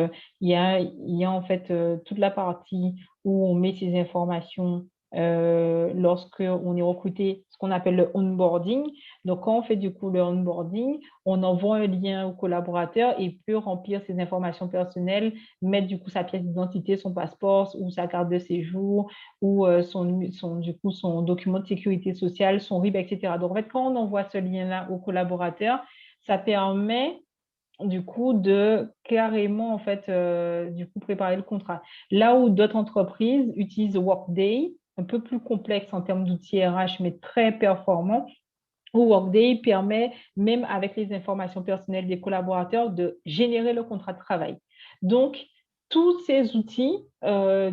il y a en fait toute la partie où on met ces informations lorsqu'on est recruté, ce qu'on appelle le onboarding. Donc, quand on fait du coup le onboarding, on envoie un lien au collaborateur et il peut remplir ses informations personnelles, mettre du coup sa pièce d'identité, son passeport ou sa carte de séjour, ou son document de sécurité sociale, son RIB, etc. Donc, en fait, quand on envoie ce lien-là au collaborateur, ça permet du coup de carrément en fait du coup préparer le contrat. Là où d'autres entreprises utilisent Workday, un peu plus complexe en termes d'outils RH, mais très performant, où Workday permet, même avec les informations personnelles des collaborateurs, de générer le contrat de travail. Donc, tous ces outils,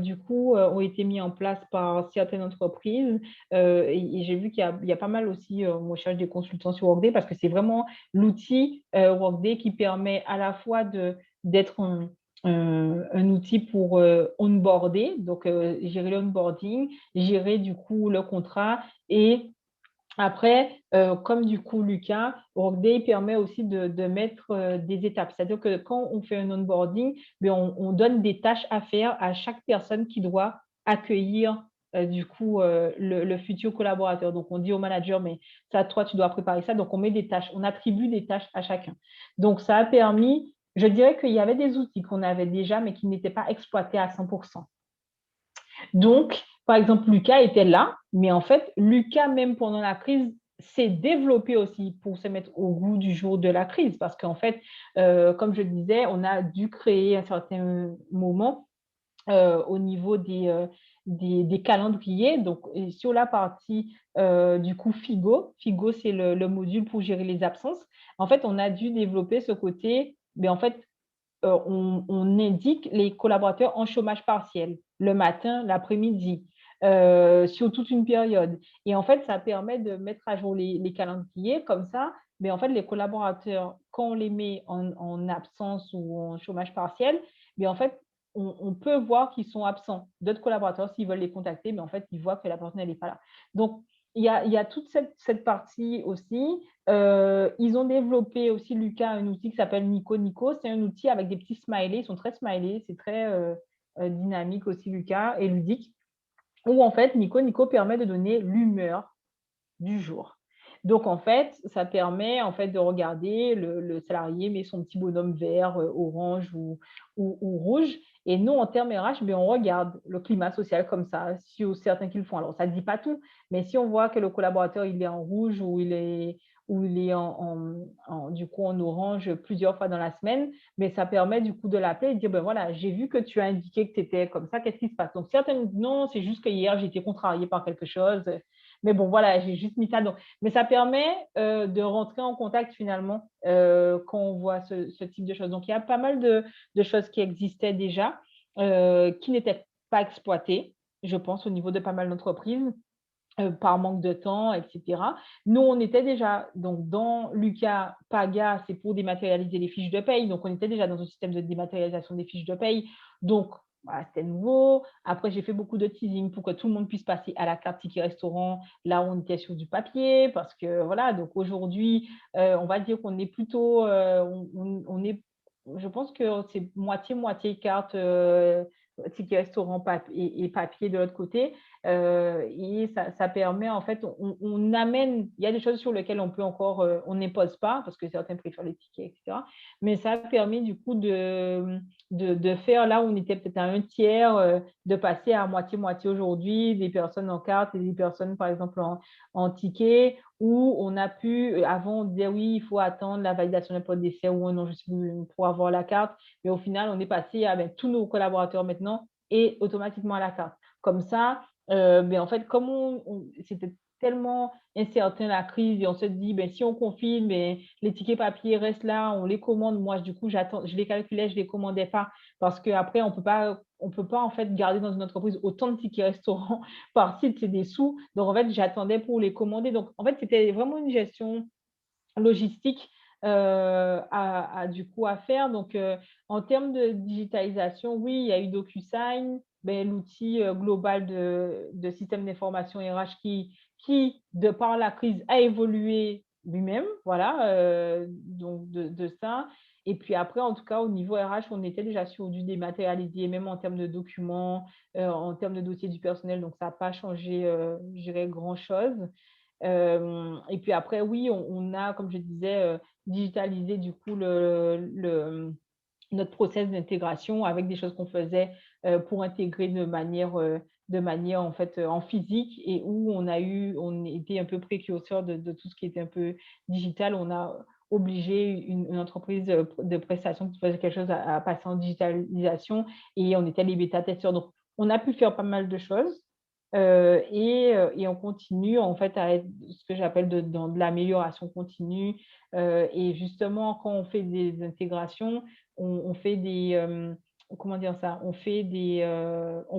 du coup, ont été mis en place par certaines entreprises. Et j'ai vu qu'il y a pas mal aussi, on cherche des consultants sur Workday parce que c'est vraiment l'outil Workday qui permet à la fois d'être un outil pour onboarder, donc gérer l'onboarding, gérer du coup le contrat et après, comme du coup Lucas, Workday permet aussi de mettre des étapes. C'est-à-dire que quand on fait un onboarding, on donne des tâches à faire à chaque personne qui doit accueillir du coup le futur collaborateur. Donc, on dit au manager, mais ça, toi, tu dois préparer ça. Donc, on met des tâches, on attribue des tâches à chacun. Donc, ça a permis, je dirais qu'il y avait des outils qu'on avait déjà, mais qui n'étaient pas exploités à 100%. Donc, par exemple, Lucas était là, mais en fait, Lucas, même pendant la crise, s'est développé aussi pour se mettre au goût du jour de la crise. Parce qu'en fait, comme je disais, on a dû créer à un certain moment au niveau des calendriers. Donc, sur la partie du coup Figo, Figo, c'est le module pour gérer les absences. En fait, on a dû développer ce côté, mais en fait, on indique les collaborateurs en chômage partiel, le matin, l'après-midi, sur toute une période. Et en fait, ça permet de mettre à jour les calendriers comme ça. Mais en fait, les collaborateurs, quand on les met en absence ou en chômage partiel, mais en fait, on peut voir qu'ils sont absents. D'autres collaborateurs, s'ils veulent les contacter, mais en fait, ils voient que la personne n'est pas là. Donc, il y a toute cette partie aussi. Ils ont développé aussi, Lucas, un outil qui s'appelle Nico Nico. C'est un outil avec des petits smileys. Ils sont très smileys. C'est très dynamique aussi, Lucas, et ludique. Où en fait, Nico Nico permet de donner l'humeur du jour. Donc en fait, ça permet en fait de regarder le salarié met son petit bonhomme vert, orange ou rouge. Et nous, en termes RH, ben, on regarde le climat social comme ça, si certains qui le font. Alors, ça ne dit pas tout, mais si on voit que le collaborateur il est en rouge ou il est du coup en orange plusieurs fois dans la semaine, mais ça permet du coup de l'appeler et de dire ben voilà, j'ai vu que tu as indiqué que tu étais comme ça, qu'est-ce qui se passe? Donc certains disent non, c'est juste que hier j'ai été contrarié par quelque chose. Mais bon, voilà, j'ai juste mis ça. Donc, mais ça permet de rentrer en contact finalement quand on voit ce type de choses. Donc, il y a pas mal de choses qui existaient déjà, qui n'étaient pas exploitées, je pense, au niveau de pas mal d'entreprises. Par manque de temps, etc. Nous, on était déjà, donc dans Lucas Paga, c'est pour dématérialiser les fiches de paye. Donc, on était déjà dans un système de dématérialisation des fiches de paye. Donc, voilà, c'était nouveau. Après, j'ai fait beaucoup de teasing pour que tout le monde puisse passer à la carte ticket restaurant là où on était sur du papier. Parce que voilà, donc aujourd'hui, on va dire qu'on est plutôt, on est, je pense que c'est moitié-moitié carte ticket restaurant et papier de l'autre côté. Et ça permet, en fait, on amène, il y a des choses sur lesquelles on peut encore, on n'impose pas, parce que certains préfèrent les tickets, etc. Mais ça permet du coup de faire là où on était peut-être à un tiers, de passer à moitié-moitié aujourd'hui, des personnes en carte et des personnes, par exemple, en ticket, où on a pu, avant, on disait oui, il faut attendre la validation d'un poste d'essai ou un non, je sais plus, pour avoir la carte. Mais au final, on est passé à tous nos collaborateurs maintenant et automatiquement à la carte. Comme ça, mais en fait, comme c'était tellement incertain la crise et on se dit, ben, si on confine, ben, les tickets papier restent là, on les commande. Moi, du coup, j'attends, je les calculais, je les commandais pas parce qu'après, on peut pas en fait garder dans une entreprise autant de tickets restaurants par site, c'est des sous. Donc, en fait, j'attendais pour les commander. Donc, en fait, c'était vraiment une gestion logistique du coup à faire. Donc, en termes de digitalisation, oui, il y a eu DocuSign, ben, l'outil global de système d'information RH qui, de par la crise, a évolué lui-même. Voilà, donc de ça. Et puis après, en tout cas, au niveau RH, on était déjà sur du dématérialisé, même en termes de documents, en termes de dossiers du personnel. Donc, ça n'a pas changé, je dirais, grand-chose. Et puis après, oui, on a, comme je disais, digitalisé du coup notre process d'intégration avec des choses qu'on faisait pour intégrer de manière en fait en physique et où on était un peu précurseur de tout ce qui était un peu digital. On a obligé une entreprise de prestation qui faisait quelque chose à passer en digitalisation et on était les bêta-testeurs. Donc, on a pu faire pas mal de choses. Et on continue en fait à être ce que j'appelle dans de l'amélioration continue. Et justement, quand on fait des intégrations, on fait comment dire ça? On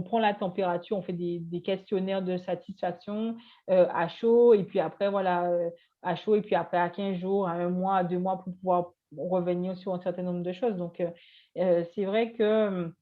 prend la température, on fait des questionnaires de satisfaction à chaud, et puis après, voilà, à chaud, et puis après à 15 jours, à un mois, à 2 mois pour pouvoir revenir sur un certain nombre de choses. Donc, c'est vrai que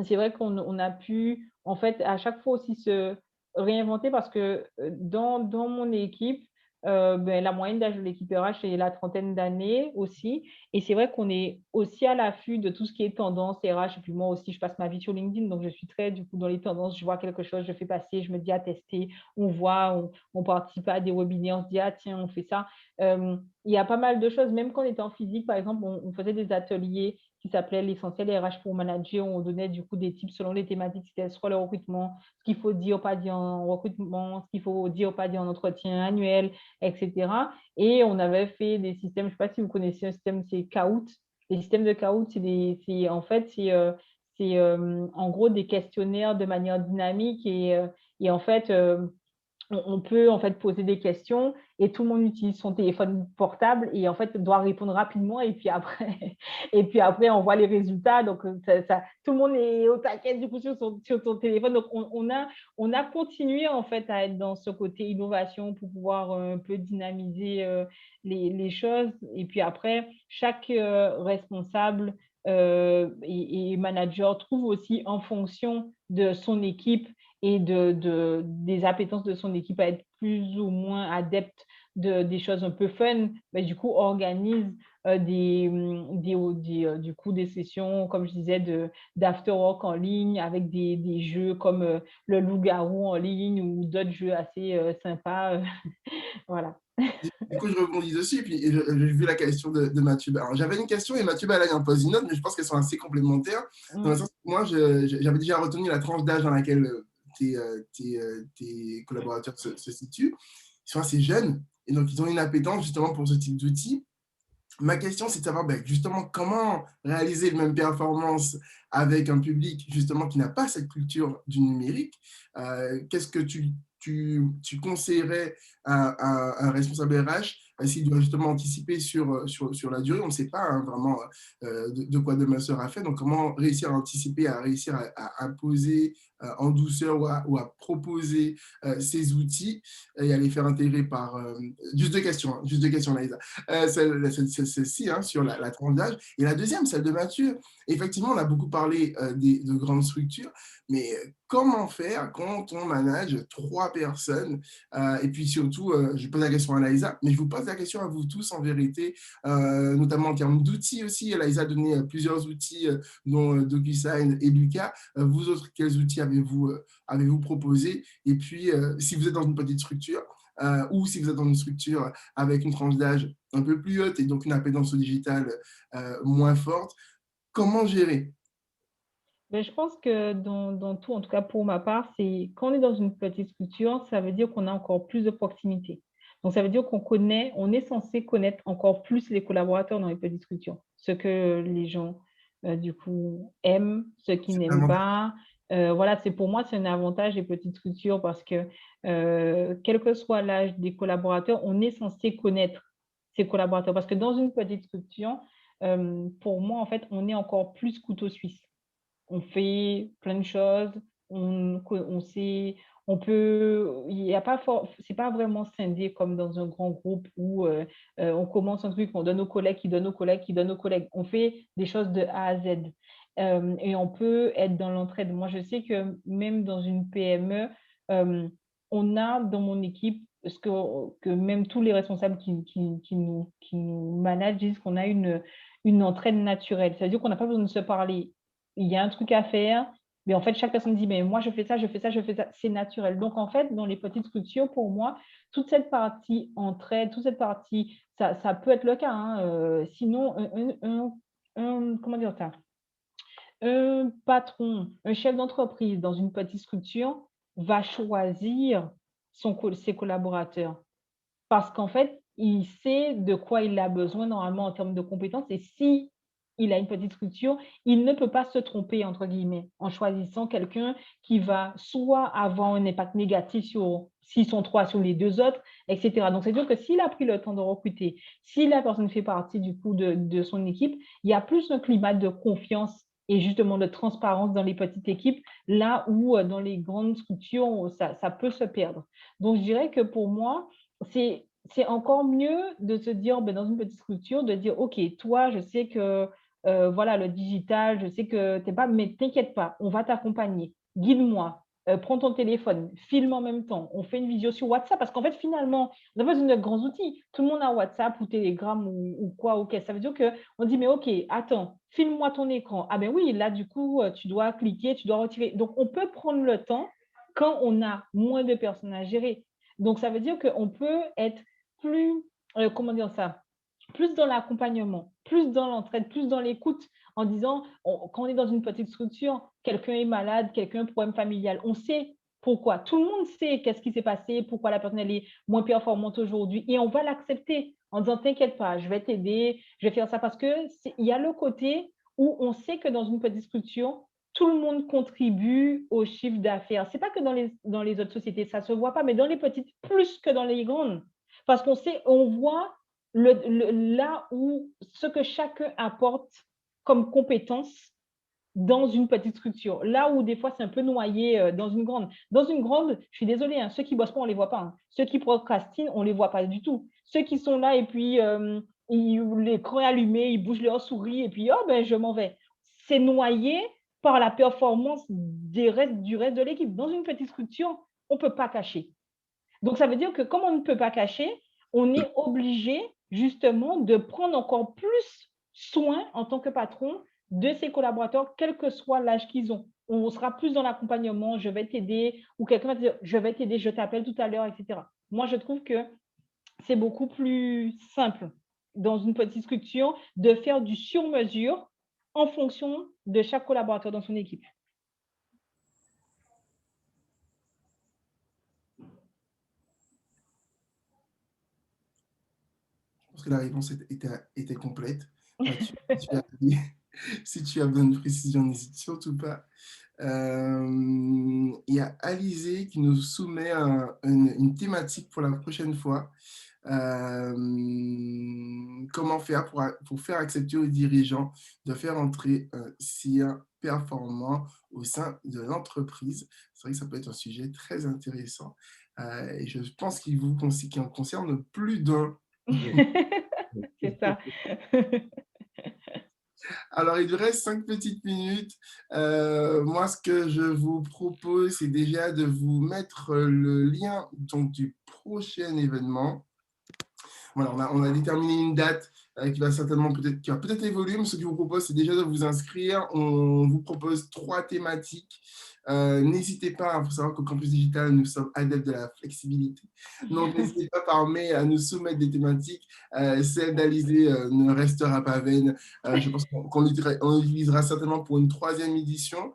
c'est vrai qu'on a pu, en fait, à chaque fois aussi se réinventer parce que dans mon équipe, ben, la moyenne d'âge de l'équipe RH est la trentaine d'années aussi. Et c'est vrai qu'on est aussi à l'affût de tout ce qui est tendance RH. Et puis moi aussi, je passe ma vie sur LinkedIn, donc je suis très du coup dans les tendances. Je vois quelque chose, je fais passer, je me dis à tester, on voit, on participe à des webinaires, on se dit ah tiens, on fait ça. Il y a pas mal de choses, même quand on était en physique, par exemple, on faisait des ateliers qui s'appelait l'essentiel RH pour manager. On donnait du coup des tips selon les thématiques, c'était soit le recrutement, ce qu'il faut dire, pas dire en recrutement, ce qu'il faut dire, pas dire en entretien annuel, etc. Et on avait fait des systèmes, je ne sais pas si vous connaissez un système, c'est Kahoot. Les systèmes de Kahoot, en fait, c'est en gros des questionnaires de manière dynamique et en fait, on peut en fait poser des questions et tout le monde utilise son téléphone portable et en fait doit répondre rapidement et puis après et puis après on voit les résultats. Donc tout le monde est au taquet du coup sur son téléphone. Donc on a continué en fait à être dans ce côté innovation pour pouvoir un peu dynamiser les choses. Et puis après chaque responsable et manager trouve aussi en fonction de son équipe et des appétences de son équipe à être plus ou moins adepte des choses un peu fun, ben, du coup, organise du coup, des sessions, comme je disais, d'after work en ligne avec des jeux comme le loup-garou en ligne ou d'autres jeux assez sympas. Voilà. Du coup, je rebondis dessus, puis j'ai vu la question de Mathieu. Alors, j'avais une question et Mathieu, là, il en pose une autre, mais je pense qu'elles sont assez complémentaires. Dans le Mm. sens où moi, j'avais déjà retenu la tranche d'âge dans laquelle tes collaborateurs se situent. Ils sont assez jeunes, et donc ils ont une appétence justement pour ce type d'outils. Ma question, c'est de savoir ben, justement comment réaliser les mêmes performances avec un public justement qui n'a pas cette culture du numérique. Qu'est-ce que tu conseillerais à un responsable RH s'il doit justement anticiper sur la durée? On ne sait pas hein, vraiment de quoi demain sera fait. Donc, comment réussir à anticiper, à réussir à imposer en douceur ou à proposer ces outils et à les faire intégrer par... juste deux questions, Laïsa. Celle-ci hein, sur la tranche d'âge. Et la deuxième, celle de Mathieu. Effectivement, on a beaucoup parlé de grandes structures, mais comment faire quand on manage 3 personnes et puis surtout, je pose la question à Laïsa, mais je vous pose la question à vous tous en vérité, notamment en termes d'outils aussi. Laïsa a donné plusieurs outils, dont DocuSign et Lucas. Vous autres, quels outils avez-vous proposé? Et puis, si vous êtes dans une petite structure, ou si vous êtes dans une structure avec une tranche d'âge un peu plus haute et donc une appétence au digital moins forte, comment gérer? Ben, je pense que dans tout, en tout cas pour ma part, c'est quand on est dans une petite structure, ça veut dire qu'on a encore plus de proximité. Donc, ça veut dire on est censé connaître encore plus les collaborateurs dans les petites structures, ce que les gens, du coup, aiment, ce qu'ils C'est n'aiment vraiment pas. Voilà, pour moi, c'est un avantage des petites structures parce que, quel que soit l'âge des collaborateurs, on est censé connaître ses collaborateurs. Parce que dans une petite structure, pour moi, en fait, on est encore plus couteau suisse. On fait plein de choses, on sait, on peut, il y a pas c'est pas vraiment scindé comme dans un grand groupe où on commence un truc, on donne aux collègues, qui donnent aux collègues, qui donnent aux collègues. On fait des choses de A à Z. Et on peut être dans l'entraide. Moi, je sais que même dans une PME, euh, on a dans mon équipe, que même tous les responsables qui nous managent disent qu'on a une entraide naturelle. C'est-à-dire qu'on n'a pas besoin de se parler, il y a un truc à faire, mais en fait, chaque personne dit, mais moi, je fais ça, je fais ça, je fais ça. C'est naturel. Donc, en fait, dans les petites structures, pour moi, toute cette partie entraide, toute cette partie, ça peut être le cas. Hein, sinon, comment dire ça? Un patron, un chef d'entreprise dans une petite structure va choisir ses collaborateurs parce qu'en fait, il sait de quoi il a besoin normalement en termes de compétences et si il a une petite structure, il ne peut pas se tromper entre guillemets en choisissant quelqu'un qui va soit avoir un impact négatif s'ils sont 3 sur les 2 autres, etc. Donc, c'est-à-dire que s'il a pris le temps de recruter, si la personne fait partie du coup de son équipe, il y a plus un climat de confiance et justement de transparence dans les petites équipes, là où dans les grandes structures, ça peut se perdre. Donc, je dirais que pour moi, c'est encore mieux de se dire, ben, dans une petite structure, de dire, OK, toi, je sais que voilà, le digital, je sais que tu n'es pas, mais t'inquiète pas, on va t'accompagner. Guide-moi, prends ton téléphone, filme en même temps, on fait une vidéo sur WhatsApp, parce qu'en fait, finalement, on n'a pas besoin de grands outils. Tout le monde a WhatsApp ou Telegram ou quoi, OK. Ça veut dire qu'on dit, mais OK, attends, filme-moi ton écran. Ah ben oui, là, du coup, tu dois cliquer, tu dois retirer. Donc, on peut prendre le temps quand on a moins de personnes à gérer. Donc, ça veut dire qu'on peut être plus, comment dire ça, plus dans l'accompagnement, plus dans l'entraide, plus dans l'écoute, en disant, quand on est dans une petite structure, quelqu'un est malade, quelqu'un a un problème familial, on sait pourquoi. Tout le monde sait qu'est-ce qui s'est passé, pourquoi la personne elle est moins performante aujourd'hui, et on va l'accepter en disant, t'inquiète pas, je vais t'aider, je vais faire ça, parce qu'il y a le côté où on sait que dans une petite structure, tout le monde contribue au chiffre d'affaires. Ce n'est pas que dans les autres sociétés, ça ne se voit pas, mais dans les petites, plus que dans les grandes. Parce qu'on sait, on voit là où ce que chacun apporte comme compétence dans une petite structure. Là où des fois, c'est un peu noyé dans une grande. Dans une grande, je suis désolée, hein, ceux qui ne bossent pas, on ne les voit pas. Hein. Ceux qui procrastinent, on ne les voit pas du tout. Ceux qui sont là et puis l'écran est allumé, ils bougent leur souris et puis, oh, ben, je m'en vais. C'est noyé, par la performance du reste de l'équipe. Dans une petite structure, on ne peut pas cacher. Donc, ça veut dire que comme on ne peut pas cacher, on est obligé justement de prendre encore plus soin en tant que patron de ses collaborateurs, quel que soit l'âge qu'ils ont. On sera plus dans l'accompagnement, je vais t'aider, ou quelqu'un va te dire, je vais t'aider, je t'appelle tout à l'heure, etc. Moi, je trouve que c'est beaucoup plus simple dans une petite structure de faire du sur-mesure en fonction de chaque collaborateur dans son équipe. Je pense que la réponse était complète. Mathieu, si tu as besoin de précision, n'hésite surtout pas. Il y a Alizé qui nous soumet une thématique pour la prochaine fois. Comment faire pour faire accepter aux dirigeants de faire entrer un SIA performant au sein de l'entreprise. C'est vrai que ça peut être un sujet très intéressant et je pense qu'il en concerne plus d'un. C'est ça. Alors, il nous reste 5 petites minutes. Moi, ce que je vous propose, c'est déjà de vous mettre le lien donc, du prochain événement. Voilà, on a déterminé une date qui va peut-être évoluer, mais ce que je vous propose, c'est déjà de vous inscrire. On vous propose 3 thématiques. N'hésitez pas, il faut savoir qu'au Campus Digital, nous sommes adeptes de la flexibilité. Donc, n'hésitez pas par mail à nous soumettre des thématiques. Celle d'Alizé ne restera pas vaine. Je pense qu'on l'utilisera certainement pour une 3e édition.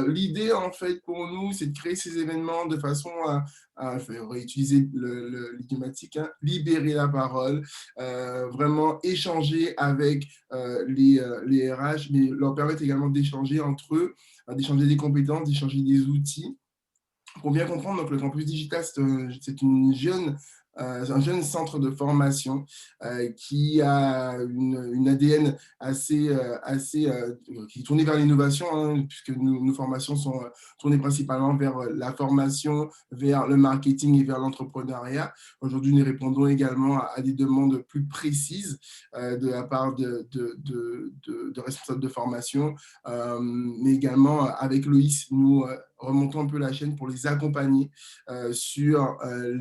L'idée, en fait, pour nous, c'est de créer ces événements de façon je vais réutiliser les thématiques, hein, libérer la parole, vraiment échanger avec les RH, mais leur permettre également d'échanger entre eux, d'échanger des compétences, d'échanger des outils. Pour bien comprendre, donc, le Campus Digital, c'est un jeune centre de formation qui a une ADN qui est tournée vers l'innovation, hein, puisque nos formations sont tournées principalement vers la formation, vers le marketing et vers l'entrepreneuriat. Aujourd'hui, nous répondons également à des demandes plus précises de la part de responsables de formation, mais également avec Loïs, nous remontons un peu la chaîne pour les accompagner sur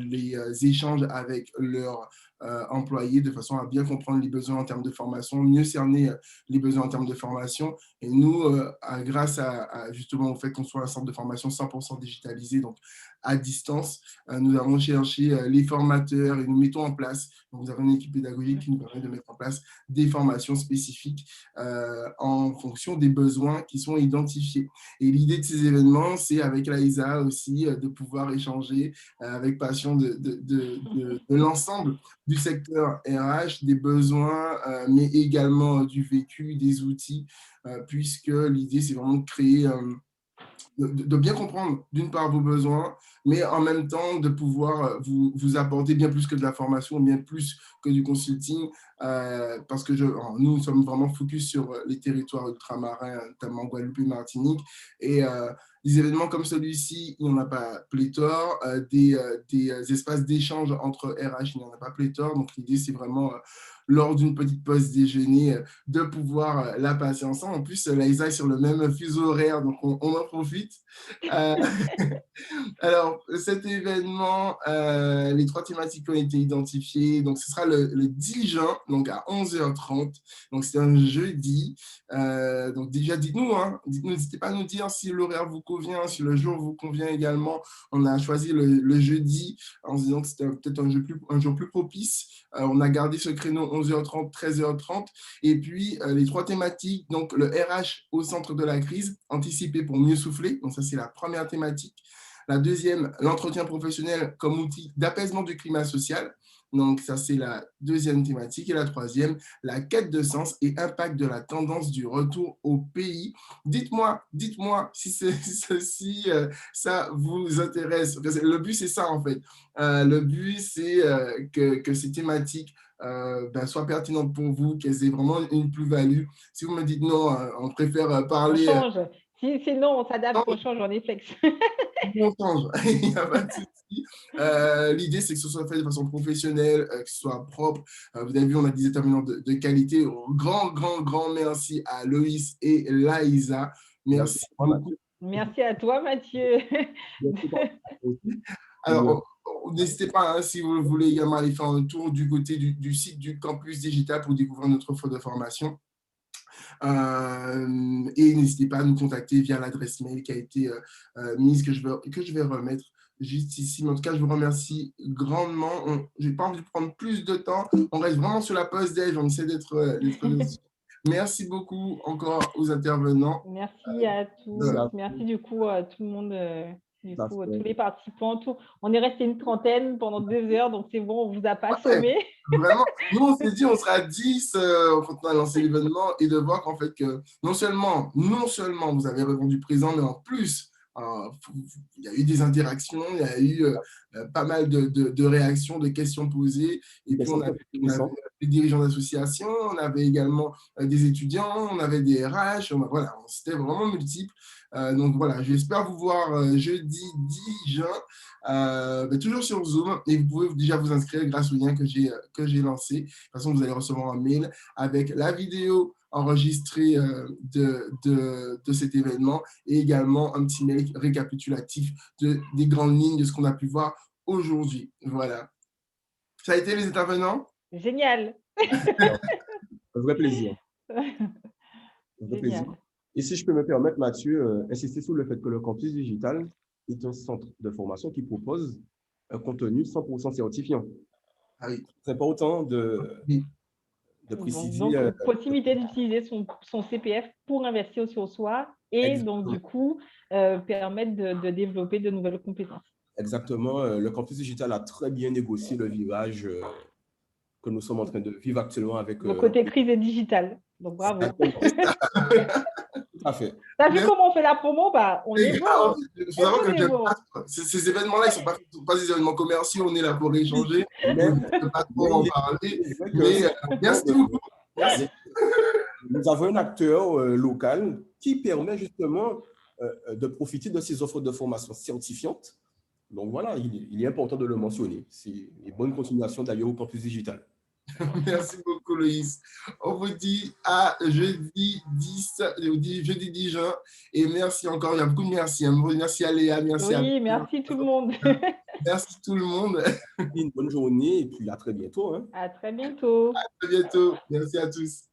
les échanges avec leurs employés de façon à bien comprendre les besoins en termes de formation, mieux cerner les besoins en termes de formation. Et nous, grâce justement au fait qu'on soit un centre de formation 100% digitalisé, donc à distance, nous avons cherché les formateurs et nous mettons en place, donc nous avons une équipe pédagogique qui nous permet de mettre en place des formations spécifiques en fonction des besoins qui sont identifiés. Et l'idée de ces événements, c'est avec Laïsa aussi de pouvoir échanger avec passion de l'ensemble du secteur RH, des besoins, mais également du vécu, des outils, puisque l'idée, c'est vraiment de créer, de bien comprendre d'une part vos besoins, mais en même temps de pouvoir vous apporter bien plus que de la formation, bien plus que du consulting, parce que nous sommes vraiment focus sur les territoires ultramarins, notamment Guadeloupe et Martinique, et des événements comme celui-ci, il n'y en a pas pléthore, des espaces d'échange entre RH, il n'y en a pas pléthore, donc l'idée c'est vraiment lors d'une petite pause déjeuner, de pouvoir la passer ensemble. En plus, Laïsa est sur le même fuseau horaire, donc on en profite. Alors, cet événement, les 3 thématiques ont été identifiées. Donc, ce sera le 10 juin, donc à 11h30. Donc, c'est un jeudi. Donc, déjà, dites-nous, n'hésitez pas à nous dire si l'horaire vous convient, si le jour vous convient également. On a choisi le jeudi en se disant que c'était peut-être un jour plus propice. On a gardé ce créneau 11h30, 13h30. Et puis, les 3 thématiques, donc le RH au centre de la crise, anticiper pour mieux souffler. Donc, ça, c'est la première thématique. La deuxième, l'entretien professionnel comme outil d'apaisement du climat social. Donc, ça, c'est la deuxième thématique. Et la troisième, la quête de sens et impact de la tendance du retour au pays. Dites-moi si ceci, ça vous intéresse. Le but, c'est ça, en fait. Le but, c'est que ces thématiques soient pertinentes pour vous, qu'elles aient vraiment une plus-value. Si vous me dites non, on préfère parler... On change. Sinon, on s'adapte, on change, on est flex. On change, il n'y a pas de souci. L'idée, c'est que ce soit fait de façon professionnelle, que ce soit propre. Vous avez vu, on a des déterminants de qualité. Grand merci à Loïs et Laïsa Merci Merci à toi, beaucoup. Mathieu. Merci à toi, Mathieu. Merci à toi aussi. Et, Alors, n'hésitez pas, hein, si vous voulez également aller faire un tour du côté du site du campus digital pour découvrir notre offre de formation. Et n'hésitez pas à nous contacter via l'adresse mail qui a été mise, que je vais remettre juste ici. Mais en tout cas, je vous remercie grandement. Je n'ai pas envie de prendre plus de temps. On reste vraiment sur la pause déj. On essaie d'être dessus. Merci beaucoup encore aux intervenants. Merci à merci tous. à Merci du coup à tout le monde, tous toi. les participants. On est resté une trentaine pendant 2 heures, donc c'est bon, on ne vous a pas Ouais, sommé. vraiment, nous on s'est dit on sera 10 quand on a lancé l'événement et de voir qu'en fait que non seulement vous avez répondu présent, mais en plus il y a eu des interactions, il y a eu pas mal de réactions, de questions posées et puis on avait des dirigeants d'associations, on avait également des étudiants, on avait des RH, voilà, c'était vraiment multiple. Donc voilà, j'espère vous voir jeudi 10 juin, toujours sur Zoom, et vous pouvez déjà vous inscrire grâce au lien que j'ai lancé. De toute façon, vous allez recevoir un mail avec la vidéo enregistrée de cet événement et également un petit mail récapitulatif des grandes lignes de ce qu'on a pu voir aujourd'hui. Voilà. Ça a été les intervenants? Génial. Un vrai plaisir. Un vrai plaisir. Génial. Et si je peux me permettre, Mathieu, insister sur le fait que le campus digital est un centre de formation qui propose un contenu 100% certifiant. Ah oui. C'est important de préciser. Donc, possibilité d'utiliser son CPF pour investir sur soi et Exactement. donc, du coup, permettre de développer de nouvelles compétences. Exactement. Le campus digital a très bien négocié le virage que nous sommes en train de vivre actuellement avec… Le côté crise et digital. Donc, bravo. Tout à fait. T'as vu comment on fait la promo? On est bon. Il faut savoir que ces événements-là, ils ne sont pas des événements commerciaux, on est là pour échanger. Mais, on ne peut pas trop en parler. Mais merci beaucoup. Merci. Nous avons un acteur local qui permet justement de profiter de ces offres de formation certifiantes. Donc voilà, il est important de le mentionner. C'est une bonne continuation d'ailleurs au campus digital. Merci beaucoup, Loïs. On vous dit à jeudi 10 juin. Et merci encore. Il y a beaucoup de merci. Merci à Léa. Merci à Oui, merci tout le monde. Merci tout le monde. Une bonne journée et puis à très bientôt. À très bientôt. À très bientôt. Merci à tous.